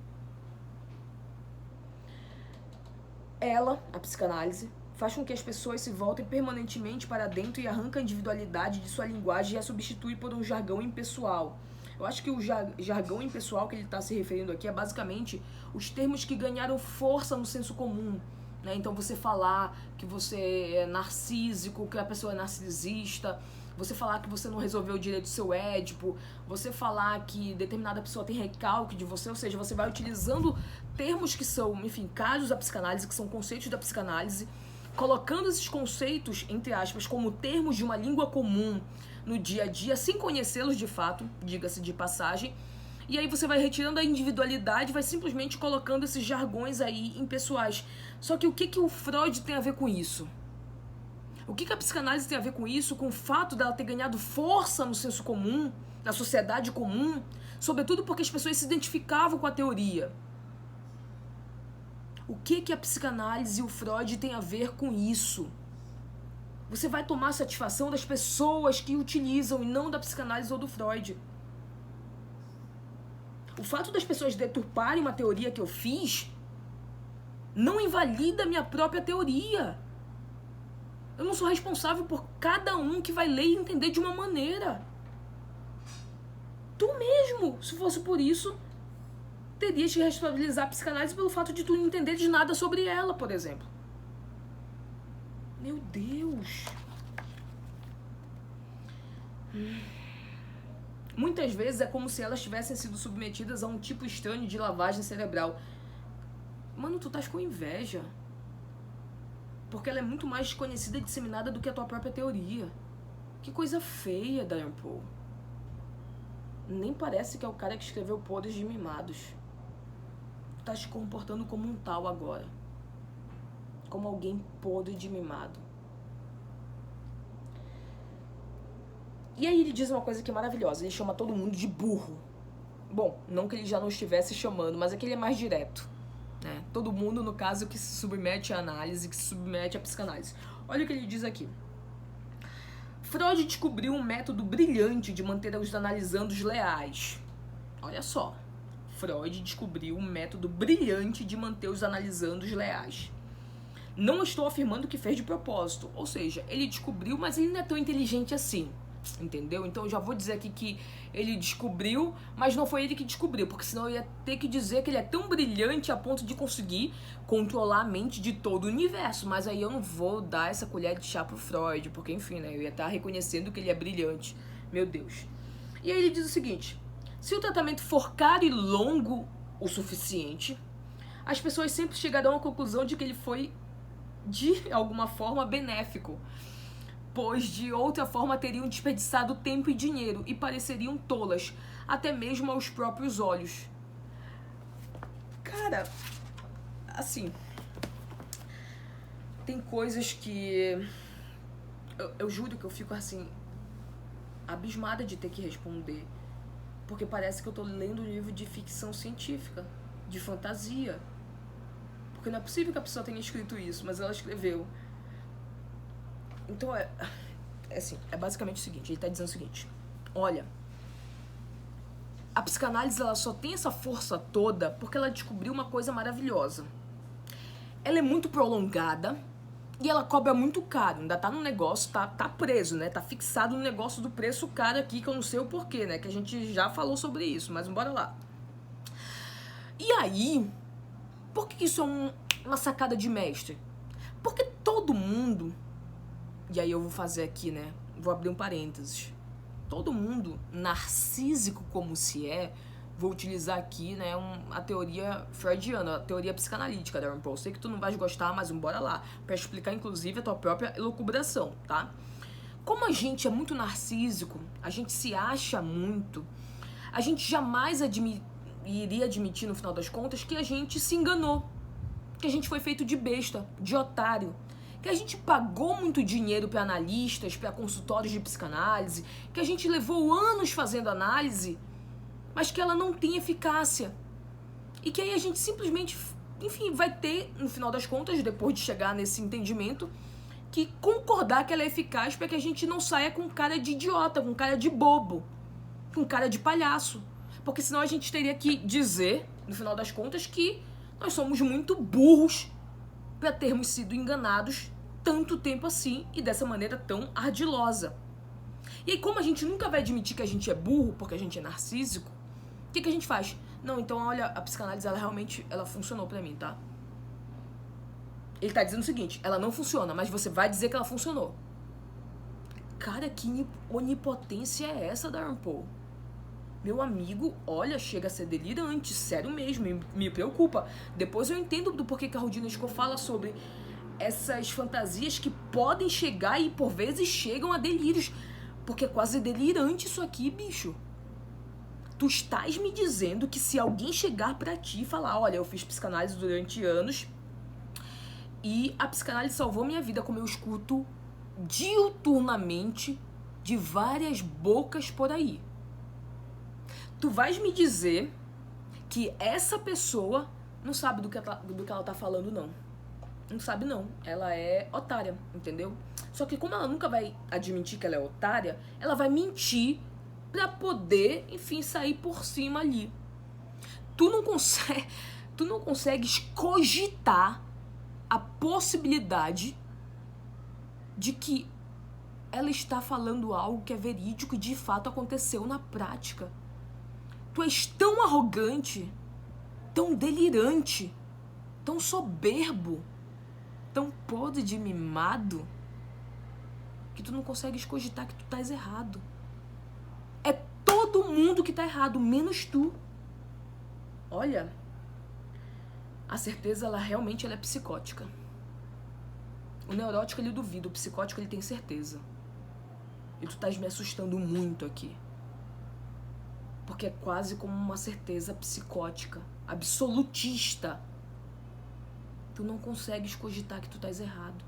Ela, a psicanálise, faz com que as pessoas se voltem permanentemente para dentro e arranca a individualidade de sua linguagem e a substitui por um jargão impessoal. Eu acho que o jargão impessoal que ele está se referindo aqui é basicamente os termos que ganharam força no senso comum. Né? Então você falar que você é narcísico, que a pessoa é narcisista, você falar que você não resolveu direito o seu Édipo, você falar que determinada pessoa tem recalque de você, ou seja, você vai utilizando termos que são, enfim, casos da psicanálise, que são conceitos da psicanálise, colocando esses conceitos, entre aspas, como termos de uma língua comum no dia a dia, sem conhecê-los de fato, diga-se de passagem, e aí você vai retirando a individualidade, vai simplesmente colocando esses jargões aí impessoais. Só que o que o Freud tem a ver com isso? O que a psicanálise tem a ver com isso? Com o fato dela ter ganhado força no senso comum, na sociedade comum, sobretudo porque as pessoas se identificavam com a teoria. O que a psicanálise e o Freud tem a ver com isso? Você vai tomar satisfação das pessoas que utilizam e não da psicanálise ou do Freud. O fato das pessoas deturparem uma teoria que eu fiz não invalida a minha própria teoria. Eu não sou responsável por cada um que vai ler e entender de uma maneira. Tu mesmo, se fosse por isso, terias que responsabilizar a psicanálise pelo fato de tu não entender de nada sobre ela, por exemplo. Meu Deus. Muitas vezes é como se elas tivessem sido submetidas a um tipo estranho de lavagem cerebral. Mano, tu estás com inveja. Porque ela é muito mais desconhecida e disseminada do que a tua própria teoria. Que coisa feia, Darren Paul. Nem parece que é o cara que escreveu Podres de Mimados. Tu tá se comportando como um tal agora. Como alguém podre de mimado. E aí ele diz uma coisa que é maravilhosa. Ele chama todo mundo de burro. Bom, não que ele já não estivesse chamando, mas é que ele é mais direto. Né? Todo mundo, no caso, que se submete à análise, que se submete à psicanálise. Olha o que ele diz aqui. Freud descobriu um método brilhante de manter os analisandos leais. Olha só. Freud descobriu um método brilhante de manter os analisandos leais. Não estou afirmando que fez de propósito. Ou seja, ele descobriu, mas ele não é tão inteligente assim. Entendeu? Então eu já vou dizer aqui que ele descobriu, mas não foi ele que descobriu, porque senão eu ia ter que dizer que ele é tão brilhante a ponto de conseguir controlar a mente de todo o universo. Mas aí eu não vou dar essa colher de chá pro Freud, porque enfim, né? Eu ia estar reconhecendo que ele é brilhante. Meu Deus. E aí ele diz o seguinte: se o tratamento for caro e longo o suficiente, as pessoas sempre chegarão à conclusão de que ele foi, de alguma forma, benéfico, pois de outra forma teriam desperdiçado tempo e dinheiro e pareceriam tolas, até mesmo aos próprios olhos. Cara, assim, tem coisas que eu juro que eu fico assim, abismada de ter que responder. Porque parece que eu tô lendo um livro de ficção científica, de fantasia. Porque não é possível que a pessoa tenha escrito isso, mas ela escreveu. Então é assim, é basicamente o seguinte, ele tá dizendo o seguinte: olha, a psicanálise ela só tem essa força toda porque ela descobriu uma coisa maravilhosa. Ela é muito prolongada e ela cobra muito caro. Ainda tá no negócio, tá preso, né? Tá fixado no negócio do preço caro aqui, que eu não sei o porquê, né? Que a gente já falou sobre isso, mas bora lá. E aí, por que isso é uma sacada de mestre? Porque todo mundo, e aí eu vou fazer aqui, né? Vou abrir um parênteses. Todo mundo, narcísico como se é, vou utilizar aqui, né, a teoria freudiana, a teoria psicanalítica da Darren Paul. Sei que tu não vais gostar, mas bora lá, pra explicar inclusive a tua própria elucubração, tá? Como a gente é muito narcísico, a gente se acha muito, a gente jamais iria admitir no final das contas que a gente se enganou, que a gente foi feito de besta, de otário, que a gente pagou muito dinheiro para analistas, para consultórios de psicanálise, que a gente levou anos fazendo análise, mas que ela não tem eficácia. E que aí a gente simplesmente, enfim, vai ter, no final das contas, depois de chegar nesse entendimento, que concordar que ela é eficaz para que a gente não saia com cara de idiota, com cara de bobo, com cara de palhaço. Porque senão a gente teria que dizer, no final das contas, que nós somos muito burros para termos sido enganados tanto tempo assim e dessa maneira tão ardilosa. E aí, como a gente nunca vai admitir que a gente é burro, porque a gente é narcísico, o que a gente faz? Não, então olha, a psicanálise, ela realmente funcionou pra mim, tá? Ele tá dizendo o seguinte: ela não funciona, mas você vai dizer que ela funcionou. Cara, que onipotência é essa, Darren Paul? Meu amigo, olha, chega a ser delirante, sério mesmo, me preocupa. Depois eu entendo do porquê que a Rudina Sco fala sobre essas fantasias que podem chegar e por vezes chegam a delírios. Porque é quase delirante isso aqui, bicho. Tu estás me dizendo que se alguém chegar pra ti e falar: olha, eu fiz psicanálise durante anos e a psicanálise salvou minha vida, como eu escuto diuturnamente de várias bocas por aí. Tu vais me dizer que essa pessoa não sabe do que ela tá falando, não. Não sabe, não. Ela é otária, entendeu? Só que como ela nunca vai admitir que ela é otária, ela vai mentir pra poder, enfim, sair por cima ali. Tu não consegues cogitar a possibilidade de que ela está falando algo que é verídico e de fato aconteceu na prática. Tu és tão arrogante, tão delirante, tão soberbo, tão podre de mimado, que tu não consegues cogitar que tu estás errado. É todo mundo que tá errado, menos tu. Olha, a certeza, ela realmente é psicótica. O neurótico, ele duvida, o psicótico, ele tem certeza. E tu estás me assustando muito aqui. Porque é quase como uma certeza psicótica, absolutista. Tu não consegues cogitar que tu estás errado.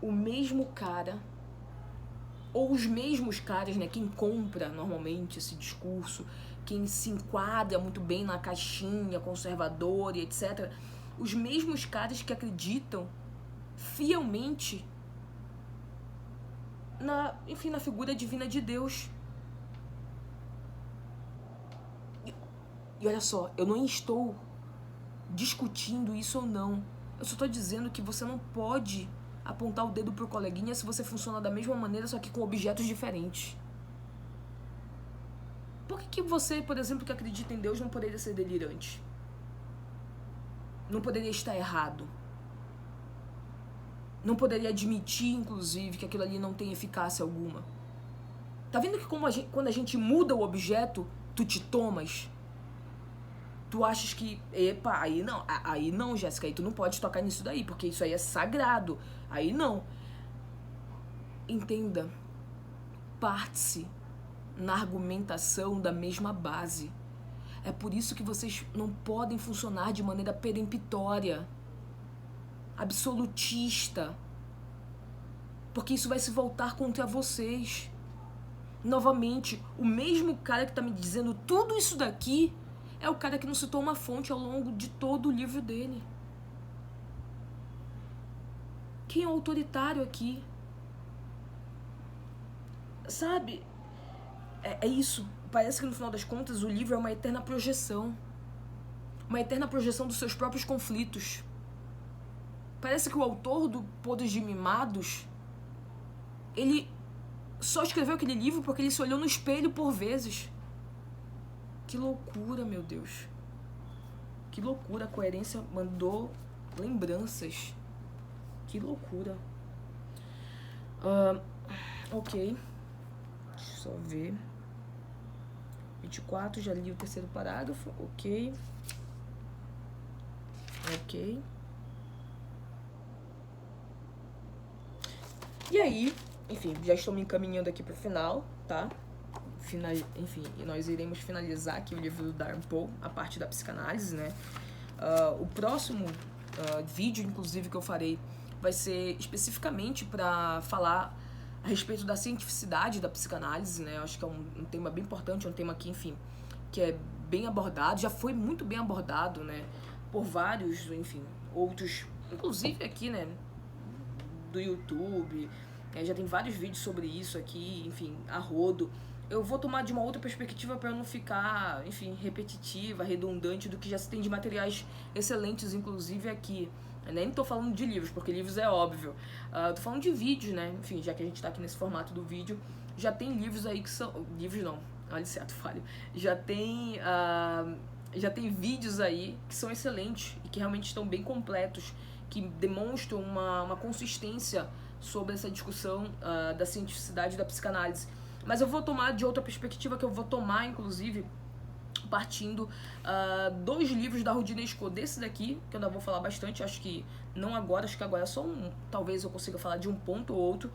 O mesmo cara, ou os mesmos caras, né, quem compra normalmente esse discurso, quem se enquadra muito bem na caixinha conservadora e etc., os mesmos caras que acreditam fielmente na figura divina de Deus. E olha só, eu não estou discutindo isso ou não. Eu só estou dizendo que você não pode apontar o dedo pro coleguinha se você funciona da mesma maneira, só que com objetos diferentes. Por que você, por exemplo, que acredita em Deus, não poderia ser delirante? Não poderia estar errado? Não poderia admitir, inclusive, que aquilo ali não tem eficácia alguma? Tá vendo que quando a gente muda o objeto, tu te tomas? Tu achas que, epa, aí não, Jéssica, aí tu não pode tocar nisso daí, porque isso aí é sagrado. Aí não. Entenda, parte-se na argumentação da mesma base. É por isso que vocês não podem funcionar de maneira peremptória, absolutista. porque isso vai se voltar contra vocês. Novamente, o mesmo cara que tá me dizendo tudo isso daqui é o cara que não citou uma fonte ao longo de todo o livro dele. Quem é o autoritário aqui? Sabe? É isso. Parece que no final das contas o livro é uma eterna projeção. Uma eterna projeção dos seus próprios conflitos. Parece que o autor do Podres de Mimados, ele só escreveu aquele livro porque ele se olhou no espelho por vezes. Que loucura, meu Deus. Que loucura. A coerência mandou lembranças. Que loucura. Ok. Deixa eu só ver. 24, já li o terceiro parágrafo. Ok. Ok. E aí, enfim, já estou me encaminhando aqui pro final, tá? Enfim, nós iremos finalizar aqui o livro do Darren Poe, a parte da psicanálise, né? O próximo vídeo, inclusive, que eu farei vai ser especificamente para falar a respeito da cientificidade da psicanálise, né? Eu acho que é um tema bem importante, um tema que, enfim, que é bem abordado, já foi muito bem abordado, né? Por vários, enfim, outros, inclusive aqui, né? Do YouTube, já tem vários vídeos sobre isso aqui, enfim, a rodo. Eu vou tomar de uma outra perspectiva para não ficar, enfim, repetitiva, redundante do que já se tem de materiais excelentes, inclusive aqui. Eu nem tô falando de livros, porque livros é óbvio. Tô falando de vídeos, né? Enfim, já que a gente tá aqui nesse formato do vídeo, já tem livros aí que são... Livros não, olha certo, falho. Já tem vídeos aí que são excelentes e que realmente estão bem completos, que demonstram uma consistência sobre essa discussão da cientificidade da psicanálise. Mas eu vou tomar de outra perspectiva, que eu vou tomar, inclusive, partindo dois livros da Rudina Esco, desse daqui, que eu ainda vou falar bastante, acho que não agora, acho que agora é só talvez eu consiga falar de um ponto ou outro,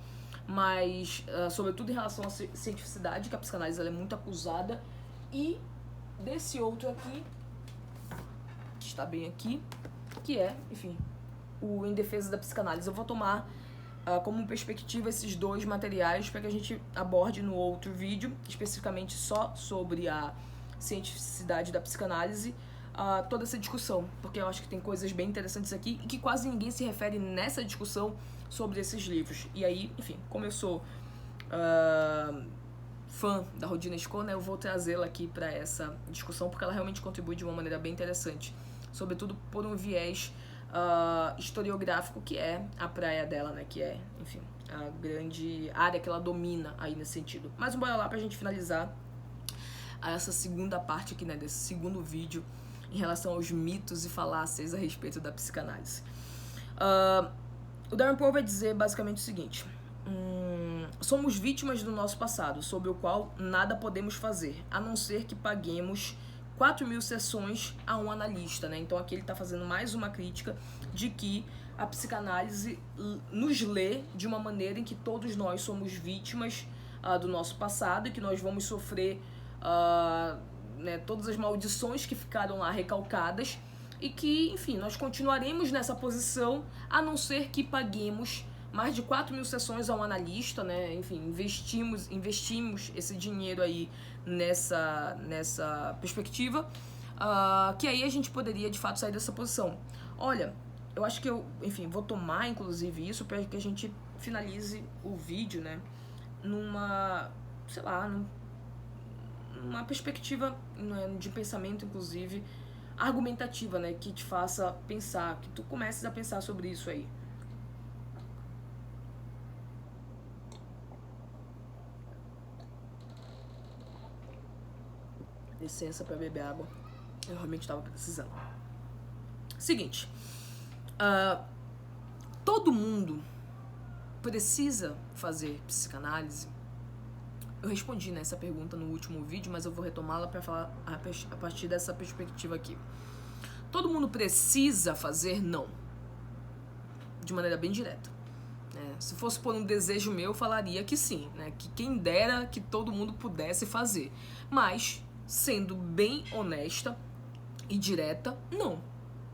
mas sobretudo em relação à cientificidade, que a psicanálise ela é muito acusada, e desse outro aqui, que está bem aqui, que é, enfim, o Em Defesa da Psicanálise. Eu vou tomar como perspectiva esses dois materiais para que a gente aborde no outro vídeo, especificamente só sobre a cientificidade da psicanálise, toda essa discussão, porque eu acho que tem coisas bem interessantes aqui e que quase ninguém se refere nessa discussão sobre esses livros. E aí, enfim, como eu sou fã da Rudina Esco, né, eu vou trazê-la aqui para essa discussão, porque ela realmente contribui de uma maneira bem interessante, sobretudo por um viés historiográfico, que é a praia dela, né, que é, enfim, a grande área que ela domina aí nesse sentido. Mas bora lá pra gente finalizar essa segunda parte aqui, né, desse segundo vídeo em relação aos mitos e falácias a respeito da psicanálise. O Darren Poe vai dizer basicamente o seguinte: somos vítimas do nosso passado, sobre o qual nada podemos fazer, a não ser que paguemos 4.000 sessões a um analista, né? Então aqui ele está fazendo mais uma crítica de que a psicanálise nos lê de uma maneira em que todos nós somos vítimas do nosso passado e que nós vamos sofrer né, todas as maldições que ficaram lá recalcadas e que, enfim, nós continuaremos nessa posição a não ser que paguemos mais de 4.000 sessões a um analista, né? Enfim, investimos esse dinheiro aí nessa perspectiva, que aí a gente poderia de fato sair dessa posição. Olha, eu acho que enfim, vou tomar inclusive isso para que a gente finalize o vídeo, né, numa, sei lá, numa perspectiva, né, de pensamento, inclusive argumentativa, né, que te faça pensar, que tu comeces a pensar sobre isso aí. Licença para beber água, eu realmente estava precisando. Seguinte, todo mundo precisa fazer psicanálise? Eu respondi nessa pergunta no último vídeo, mas eu vou retomá-la para falar a partir dessa perspectiva aqui. Todo mundo precisa fazer? Não. De maneira bem direta. Se fosse por um desejo meu, eu falaria que sim, né? Que quem dera que todo mundo pudesse fazer. Mas, sendo bem honesta e direta, não.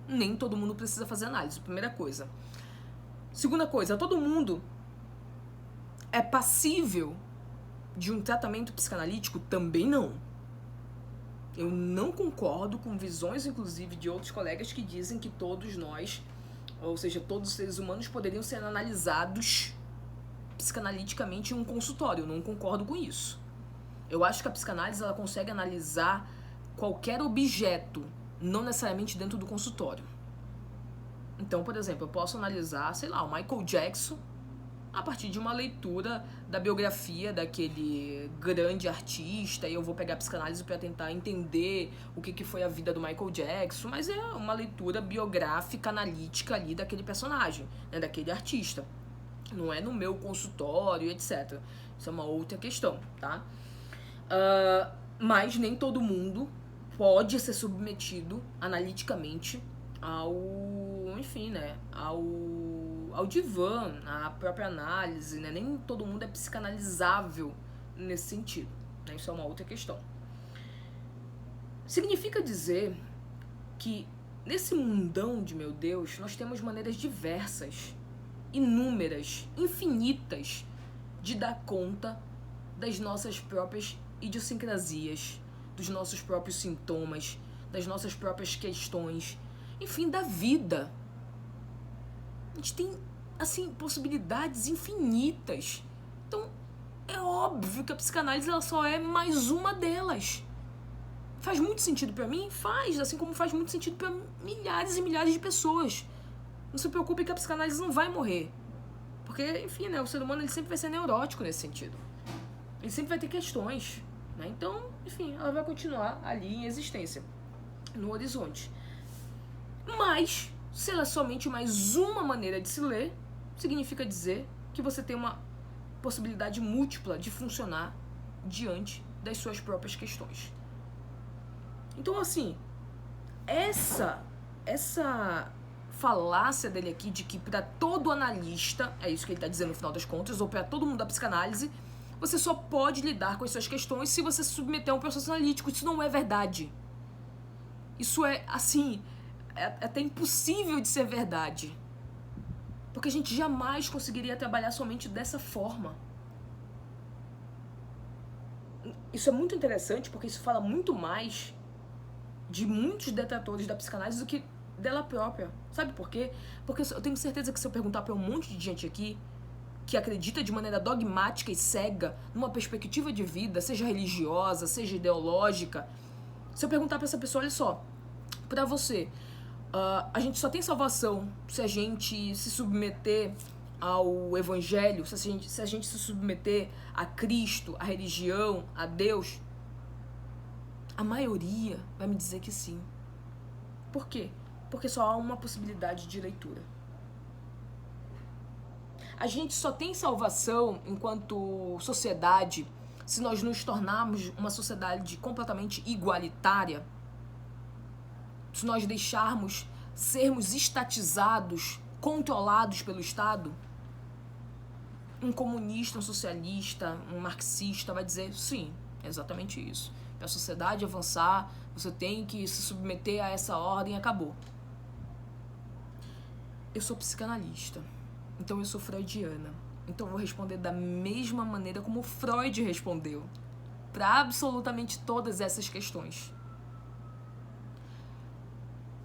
Nem todo mundo precisa fazer análise, primeira coisa. Segunda coisa, todo mundo é passível de um tratamento psicanalítico? Também não. Eu não concordo com visões, inclusive, de outros colegas que dizem que todos nós, ou seja, todos os seres humanos poderiam ser analisados psicanaliticamente em um consultório. Eu não concordo com isso. Eu acho que a psicanálise ela consegue analisar qualquer objeto, não necessariamente dentro do consultório. Então, por exemplo, eu posso analisar, sei lá, o Michael Jackson a partir de uma leitura da biografia daquele grande artista, e eu vou pegar a psicanálise para tentar entender o que foi a vida do Michael Jackson, mas é uma leitura biográfica, analítica ali daquele personagem, né, daquele artista. Não é no meu consultório, etc. Isso é uma outra questão, tá? Mas nem todo mundo pode ser submetido analiticamente ao, enfim, né, ao divã, à própria análise, né? Nem todo mundo é psicanalizável nesse sentido, né? Isso é uma outra questão. Significa dizer que nesse mundão de meu Deus, nós temos maneiras diversas, inúmeras, infinitas, de dar conta das nossas próprias idiosincrasias, dos nossos próprios sintomas, das nossas próprias questões, enfim, da vida. A gente tem, assim, possibilidades infinitas. Então, é óbvio que a psicanálise ela só é mais uma delas. Faz muito sentido pra mim? Faz, assim como faz muito sentido pra milhares e milhares de pessoas. Não se preocupe que a psicanálise não vai morrer. Porque, enfim, né, o ser humano ele sempre vai ser neurótico nesse sentido. Ele sempre vai ter questões, né? Então, enfim, ela vai continuar ali em existência, no horizonte. Mas, se ela é somente mais uma maneira de se ler, significa dizer que você tem uma possibilidade múltipla de funcionar diante das suas próprias questões. Então, assim, essa falácia dele aqui de que para todo analista, é isso que ele está dizendo no final das contas, ou para todo mundo da psicanálise, você só pode lidar com as suas questões se você se submeter a um processo analítico. Isso não é verdade. Isso é, assim, é até impossível de ser verdade. Porque a gente jamais conseguiria trabalhar somente dessa forma. Isso é muito interessante porque isso fala muito mais de muitos detratores da psicanálise do que dela própria. Sabe por quê? Porque eu tenho certeza que se eu perguntar pra um monte de gente aqui que acredita de maneira dogmática e cega numa perspectiva de vida, seja religiosa, seja ideológica, se eu perguntar pra essa pessoa, olha só, pra você, a gente só tem salvação se a gente se submeter ao evangelho, se a gente se submeter a Cristo, a religião, a Deus, a maioria vai me dizer que sim. Por quê? Porque só há uma possibilidade de leitura. A gente só tem salvação enquanto sociedade se nós nos tornarmos uma sociedade completamente igualitária, se nós deixarmos sermos estatizados, controlados pelo Estado. Um comunista, um socialista, um marxista vai dizer sim, é exatamente isso. Para a sociedade avançar, você tem que se submeter a essa ordem e acabou. Eu sou psicanalista, então eu sou freudiana. Então eu vou responder da mesma maneira como Freud respondeu para absolutamente todas essas questões.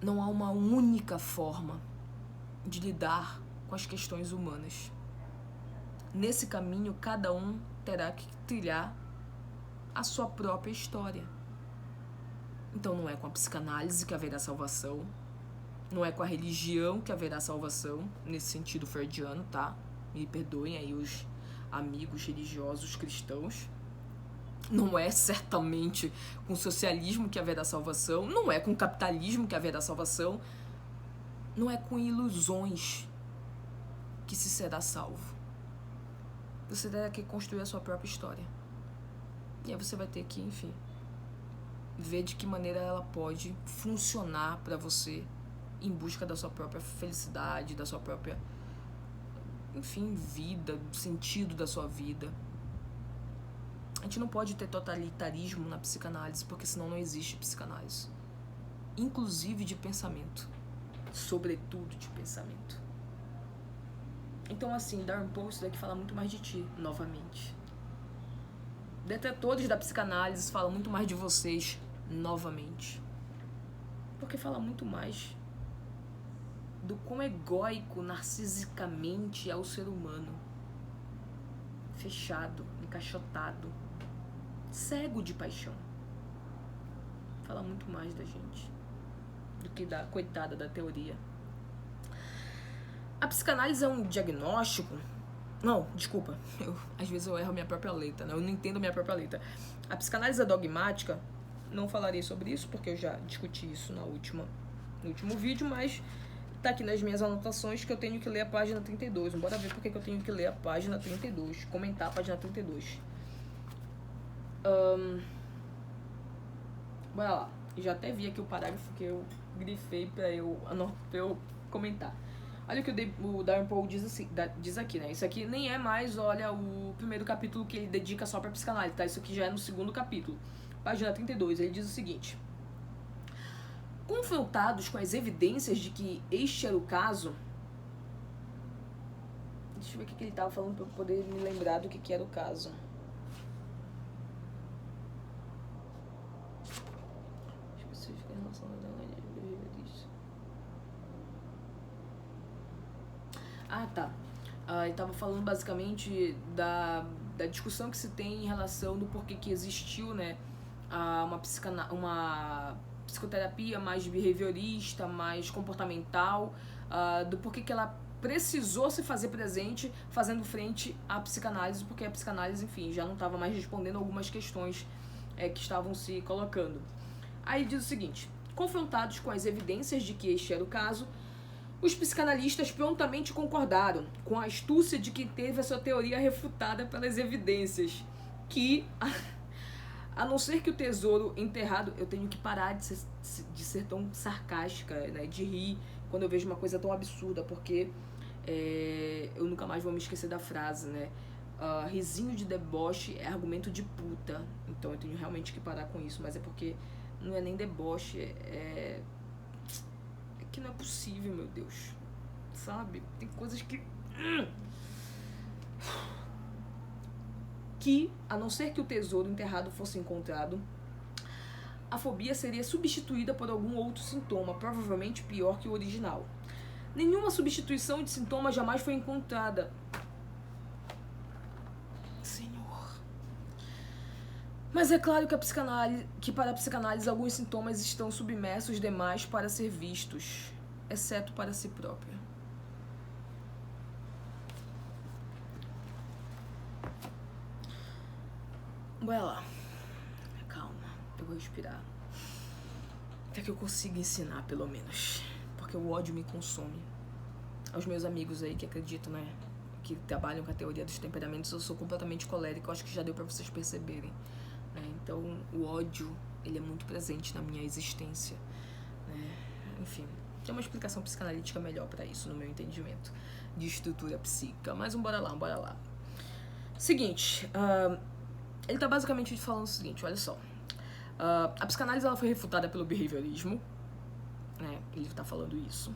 Não há uma única forma de lidar com as questões humanas. Nesse caminho, cada um terá que trilhar a sua própria história. Então não é com a psicanálise que haverá salvação, não é com a religião que haverá salvação, nesse sentido freudiano, tá? Me perdoem aí os amigos religiosos cristãos. Não é certamente com o socialismo que haverá salvação, não é com o capitalismo que haverá salvação, não é com ilusões que se será salvo. Você terá que construir a sua própria história. E aí você vai ter que, enfim, ver de que maneira ela pode funcionar para você em busca da sua própria felicidade, da sua própria, enfim, vida, sentido da sua vida. A gente não pode ter totalitarismo na psicanálise, porque senão não existe psicanálise. Inclusive de pensamento. Sobretudo de pensamento. Então, assim, Darren Paul, isso daqui fala muito mais de ti, novamente. Detratores da psicanálise falam muito mais de vocês, novamente. Porque fala muito mais do quão egóico, narcisicamente é o ser humano. Fechado, encaixotado, cego de paixão. Fala muito mais da gente do que da coitada da teoria. A psicanálise é um diagnóstico? Não, desculpa. Às vezes eu erro a minha própria letra, né? Eu não entendo a minha própria letra. A psicanálise é dogmática? Não falarei sobre isso, porque eu já discuti isso no último vídeo, mas tá aqui nas minhas anotações que eu tenho que ler a página 32. Bora ver por que eu tenho que ler a página 32. Comentar a página 32. Bora lá. Já até vi aqui o parágrafo que eu grifei pra eu comentar. Olha o que o Darren Paul diz aqui, né? Isso aqui nem é mais, olha, o primeiro capítulo que ele dedica só pra psicanálise, tá? Isso aqui já é no segundo capítulo. Página 32, ele diz o seguinte: confrontados com as evidências de que este era o caso... Deixa eu ver o que ele tava falando pra eu poder me lembrar do que era o caso. Específica em relação a... Ah, tá. Ele tava falando basicamente da discussão que se tem em relação do porquê que existiu, né, uma psicoterapia mais behaviorista, mais comportamental, do porquê que ela precisou se fazer presente fazendo frente à psicanálise, porque a psicanálise, enfim, já não estava mais respondendo algumas questões que estavam se colocando. Aí diz o seguinte: confrontados com as evidências de que este era o caso, os psicanalistas prontamente concordaram com a astúcia de quem teve a sua teoria refutada pelas evidências, que, a não ser que o tesouro enterrado... Eu tenho que parar de ser tão sarcástica, né, de rir quando eu vejo uma coisa tão absurda, porque eu nunca mais vou me esquecer da frase, né? Risinho de deboche é argumento de puta. Então eu tenho realmente que parar com isso, mas é porque não é nem deboche, que não é possível, meu Deus, sabe? Tem coisas que, a não ser que o tesouro enterrado fosse encontrado, a fobia seria substituída por algum outro sintoma, provavelmente pior que o original. Nenhuma substituição de sintoma jamais foi encontrada. Senhor. Mas é claro que para a psicanálise alguns sintomas estão submersos demais para ser vistos, exceto para si própria. Bora lá. Calma, eu vou respirar. Até que eu consiga ensinar, pelo menos. Porque o ódio me consome. Aos meus amigos aí que acreditam, né, que trabalham com a teoria dos temperamentos, eu sou completamente colérica. Eu acho que já deu pra vocês perceberem. Então, o ódio, ele é muito presente na minha existência, né? Enfim, tem uma explicação psicanalítica melhor pra isso, no meu entendimento, de estrutura psíquica. Mas bora lá. Seguinte, ele tá basicamente falando o seguinte, olha só. A psicanálise, ela foi refutada pelo behaviorismo, né? Ele tá falando isso.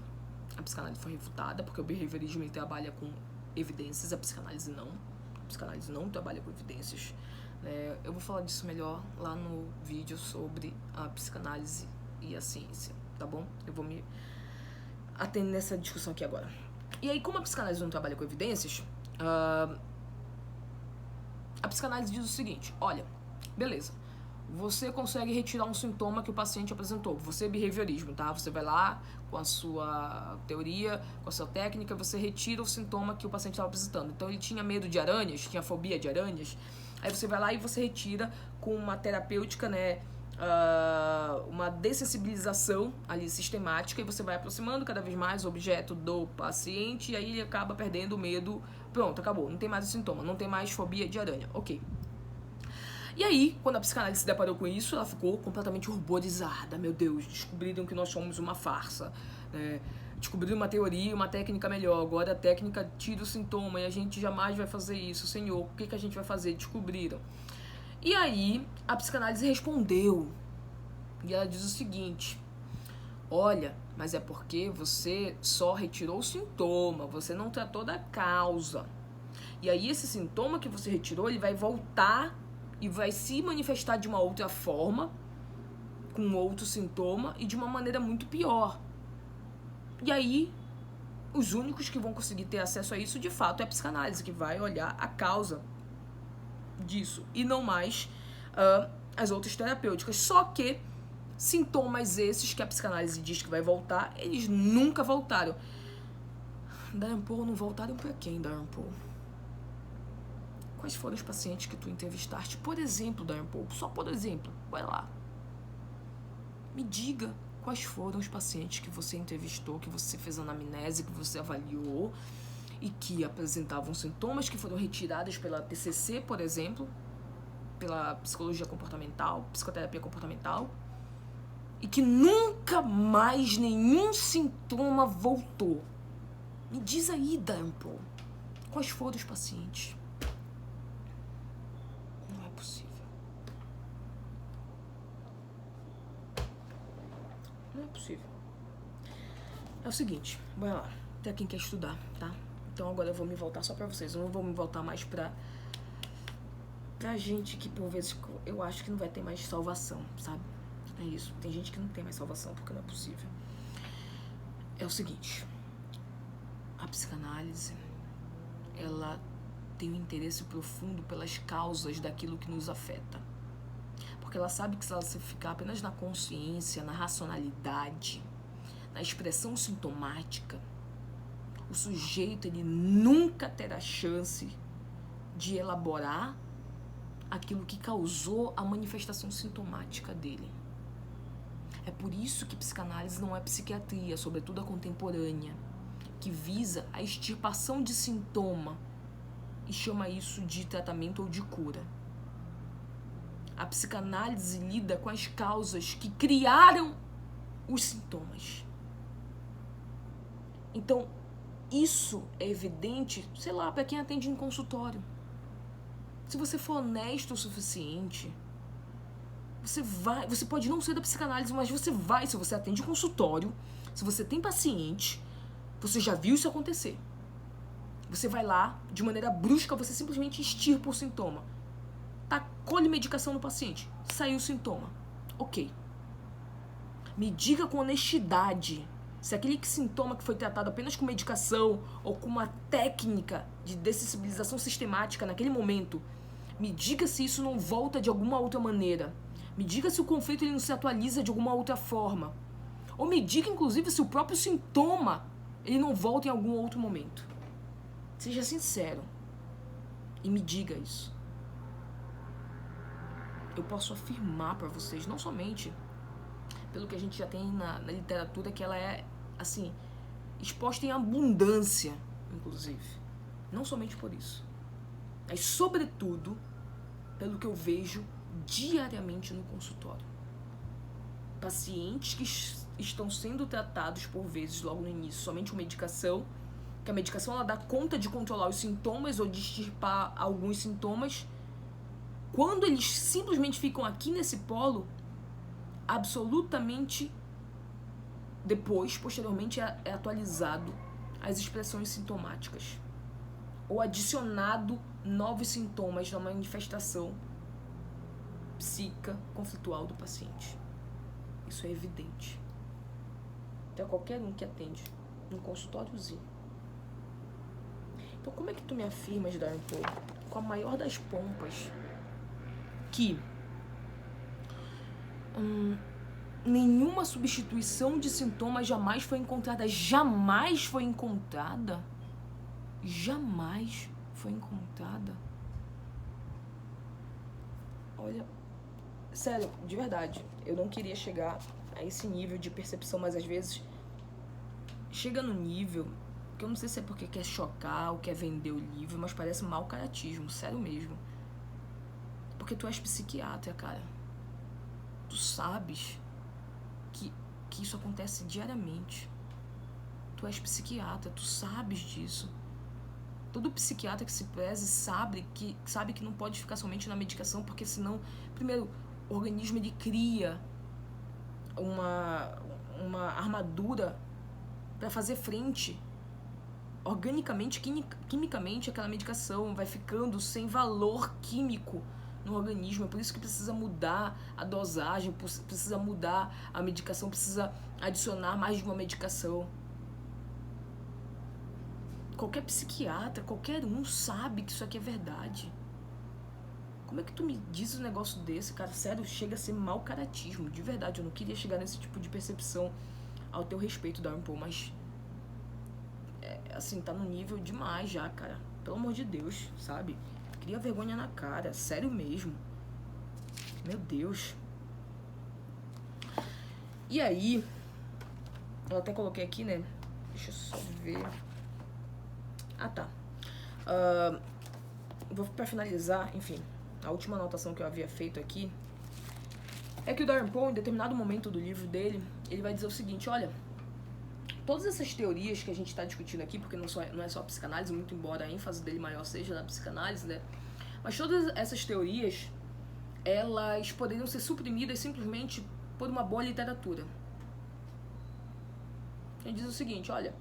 A psicanálise foi refutada porque o behaviorismo, ele trabalha com evidências, a psicanálise não. A psicanálise não trabalha com evidências. Eu vou falar disso melhor lá no vídeo sobre a psicanálise e a ciência, tá bom? Eu vou me atender nessa discussão aqui agora. E aí, como a psicanálise não trabalha com evidências, a psicanálise diz o seguinte: olha, beleza, você consegue retirar um sintoma que o paciente apresentou. Você é behaviorismo, tá? Você vai lá com a sua teoria, com a sua técnica, você retira o sintoma que o paciente estava apresentando. Então, ele tinha medo de aranhas, tinha fobia de aranhas. Aí você vai lá e você retira com uma terapêutica, né, uma dessensibilização ali sistemática, e você vai aproximando cada vez mais o objeto do paciente, e aí ele acaba perdendo o medo. Pronto, acabou, não tem mais o sintoma, não tem mais fobia de aranha, ok. E aí, quando a psicanálise se deparou com isso, ela ficou completamente horrorizada. Meu Deus, descobriram que nós somos uma farsa, né? Descobriram uma teoria, uma técnica melhor. Agora a técnica tira o sintoma e a gente jamais vai fazer isso. Senhor, o que a gente vai fazer? Descobriram. E aí, a psicanálise respondeu. E ela diz o seguinte: olha, Mas é porque você só retirou o sintoma, você não tratou da causa. E aí esse sintoma que você retirou, ele vai voltar e vai se manifestar de uma outra forma, com outro sintoma e de uma maneira muito pior. E aí, os únicos que vão conseguir ter acesso a isso, de fato, é a psicanálise, que vai olhar a causa disso e não mais as outras terapêuticas. Só que sintomas esses que a psicanálise diz que vai voltar, eles nunca voltaram. Darren Paul, não voltaram pra quem, Darren Paul? Quais foram os pacientes que tu entrevistaste? Por exemplo, Darren Paul, só por exemplo, vai lá. Me diga quais foram os pacientes que você entrevistou, que você fez anamnese, que você avaliou e que apresentavam sintomas que foram retirados pela TCC, por exemplo, pela psicologia comportamental, psicoterapia comportamental, e que nunca mais nenhum sintoma voltou. Me diz aí, Darren Paul, quais foram os pacientes? Não é possível. Não é possível. É o seguinte, vai lá, tem quem quer estudar, tá? Então agora eu vou me voltar só pra vocês, eu não vou me voltar mais pra gente que por vezes eu acho que não vai ter mais salvação, sabe? É isso, tem gente que não tem mais salvação porque não é possível. É o seguinte, a psicanálise, ela tem um interesse profundo pelas causas daquilo que nos afeta. Porque ela sabe que se ela ficar apenas na consciência, na racionalidade, na expressão sintomática, o sujeito ele nunca terá chance de elaborar aquilo que causou a manifestação sintomática dele. É por isso que psicanálise não é psiquiatria, sobretudo a contemporânea, que visa a extirpação de sintoma e chama isso de tratamento ou de cura. A psicanálise lida com as causas que criaram os sintomas. Então, isso é evidente, sei lá, para quem atende em consultório. Se você for honesto o suficiente, você pode não ser da psicanálise, mas você vai, se você atende em consultório, se você tem paciente, você já viu isso acontecer. Você vai lá, de maneira brusca, você simplesmente extirpa o sintoma. Tacou-lhe medicação no paciente, saiu o sintoma. Ok. Me diga com honestidade se aquele sintoma que foi tratado apenas com medicação ou com uma técnica de dessensibilização sistemática naquele momento, me diga se isso não volta de alguma outra maneira. Me diga se o conflito ele não se atualiza de alguma outra forma. Ou me diga, inclusive, se o próprio sintoma ele não volta em algum outro momento. Seja sincero e me diga isso. Eu posso afirmar para vocês, não somente pelo que a gente já tem na literatura, que ela é, assim, exposta em abundância, inclusive. Não somente por isso, mas, sobretudo, pelo que eu vejo diariamente no consultório. Pacientes que estão sendo tratados, por vezes, logo no início, somente com medicação, que a medicação ela dá conta de controlar os sintomas ou de extirpar alguns sintomas. Quando eles simplesmente ficam aqui nesse polo, absolutamente depois, posteriormente, é atualizado as expressões sintomáticas ou adicionado novos sintomas na manifestação psíquica conflitual do paciente. Isso é evidente. Então, qualquer um que atende num consultóriozinho. Então, como é que tu me afirmas, Darren Paul, com a maior das pompas, que nenhuma substituição de sintomas jamais foi encontrada? Jamais foi encontrada? Jamais foi encontrada? Olha, sério, de verdade, eu não queria chegar a esse nível de percepção, mas às vezes chega no nível que eu não sei se é porque quer chocar ou quer vender o livro, mas parece mau caratismo, sério mesmo. Porque tu és psiquiatra, cara. Tu sabes que isso acontece diariamente. Tu és psiquiatra, tu sabes disso. Todo psiquiatra que se preze sabe que não pode ficar somente na medicação, porque senão, primeiro, o organismo ele cria uma armadura para fazer frente organicamente, quimicamente, aquela medicação vai ficando sem valor químico no organismo. É por isso que precisa mudar a dosagem, precisa mudar a medicação, precisa adicionar mais de uma medicação. Qualquer psiquiatra, qualquer um sabe que isso aqui é verdade. Como é que tu me diz um negócio desse, cara? Sério, chega a ser mau caratismo. De verdade, eu não queria chegar nesse tipo de percepção ao teu respeito, Darren Paul, mas... assim, tá no nível demais já, cara. Pelo amor de Deus, sabe? Cria vergonha na cara, sério mesmo. Meu Deus. E aí, eu até coloquei aqui, né? Deixa eu só ver. Ah, tá. Vou pra finalizar, enfim, a última anotação que eu havia feito aqui é que o Darren Paul, em determinado momento do livro dele, ele vai dizer o seguinte, olha, todas essas teorias que a gente está discutindo aqui, porque não é só a psicanálise, muito embora a ênfase dele maior seja na psicanálise, né? Mas todas essas teorias, elas poderiam ser suprimidas simplesmente por uma boa literatura. Ele diz o seguinte, olha,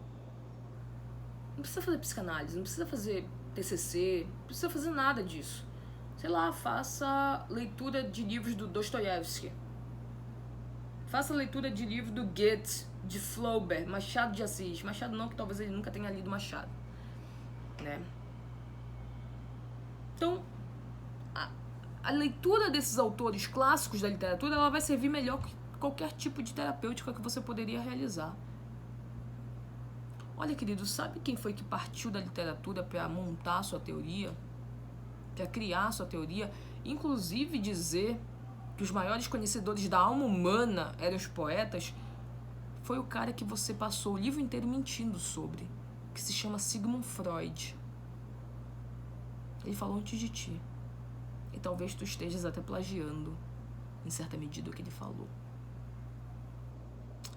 não precisa fazer psicanálise, não precisa fazer TCC, não precisa fazer nada disso. Sei lá, faça leitura de livros do Dostoiévski. Faça leitura de livro do Goethe, de Flaubert, Machado de Assis. Machado não, que talvez ele nunca tenha lido Machado, né? Então, a leitura desses autores clássicos da literatura, ela vai servir melhor que qualquer tipo de terapêutica que você poderia realizar. Olha, querido, sabe quem foi que partiu da literatura para montar a sua teoria? Para criar a sua teoria? Inclusive dizer que os maiores conhecedores da alma humana eram os poetas? Foi o cara que você passou o livro inteiro mentindo sobre, que se chama Sigmund Freud. Ele falou antes de ti. E talvez tu estejas até plagiando, em certa medida, o que ele falou.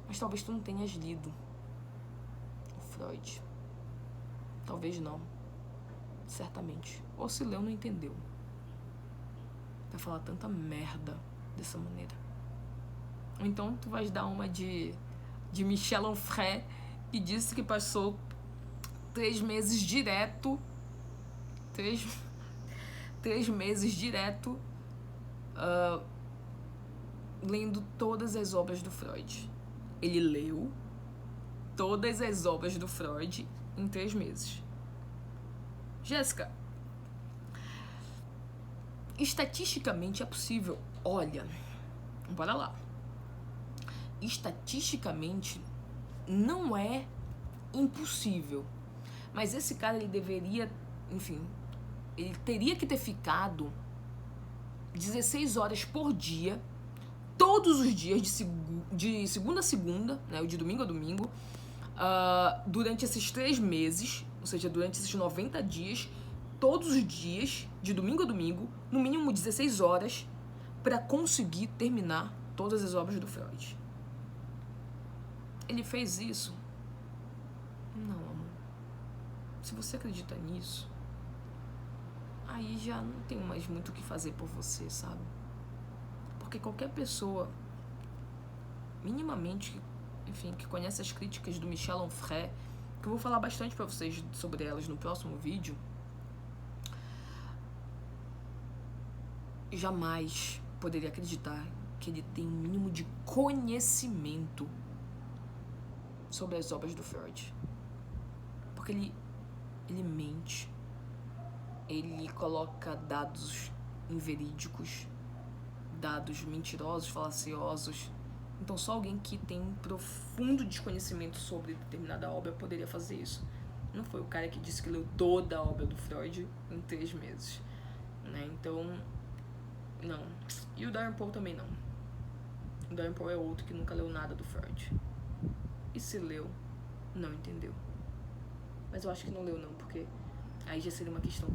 Mas talvez tu não tenhas lido o Freud. Talvez não. Certamente. Ou se leu, não entendeu. Vai falar tanta merda dessa maneira. Ou então tu vais dar uma de Michel Onfray, que disse que passou 3 meses direto, 3 meses direto lendo todas as obras do Freud. Ele leu todas as obras do Freud em 3 meses. Jéssica, estatisticamente é possível. Olha, bora lá. Estatisticamente não é impossível, mas esse cara, ele deveria, enfim, ele teria que ter ficado 16 horas por dia, todos os dias, de segunda a segunda, né, ou de domingo a domingo, durante esses 3 meses, ou seja, durante esses 90 dias, todos os dias, de domingo a domingo, no mínimo 16 horas, para conseguir terminar todas as obras do Freud. Ele fez isso? Não, amor. Se você acredita nisso, aí já não tenho mais muito o que fazer por você, sabe? Porque qualquer pessoa, minimamente, enfim, que conhece as críticas do Michel Onfray, que eu vou falar bastante pra vocês sobre elas no próximo vídeo, jamais poderia acreditar que ele tem um mínimo de conhecimento sobre as obras do Freud. Porque ele mente, ele coloca dados inverídicos, dados mentirosos, falaciosos. Então só alguém que tem um profundo desconhecimento sobre determinada obra poderia fazer isso. Não foi o cara que disse que leu toda a obra do Freud em 3 meses, né? Então, não. E o Darren Paul também não. O Darren Paul é outro que nunca leu nada do Freud. E se leu, não entendeu. Mas eu acho que não leu não, porque aí já seria uma questão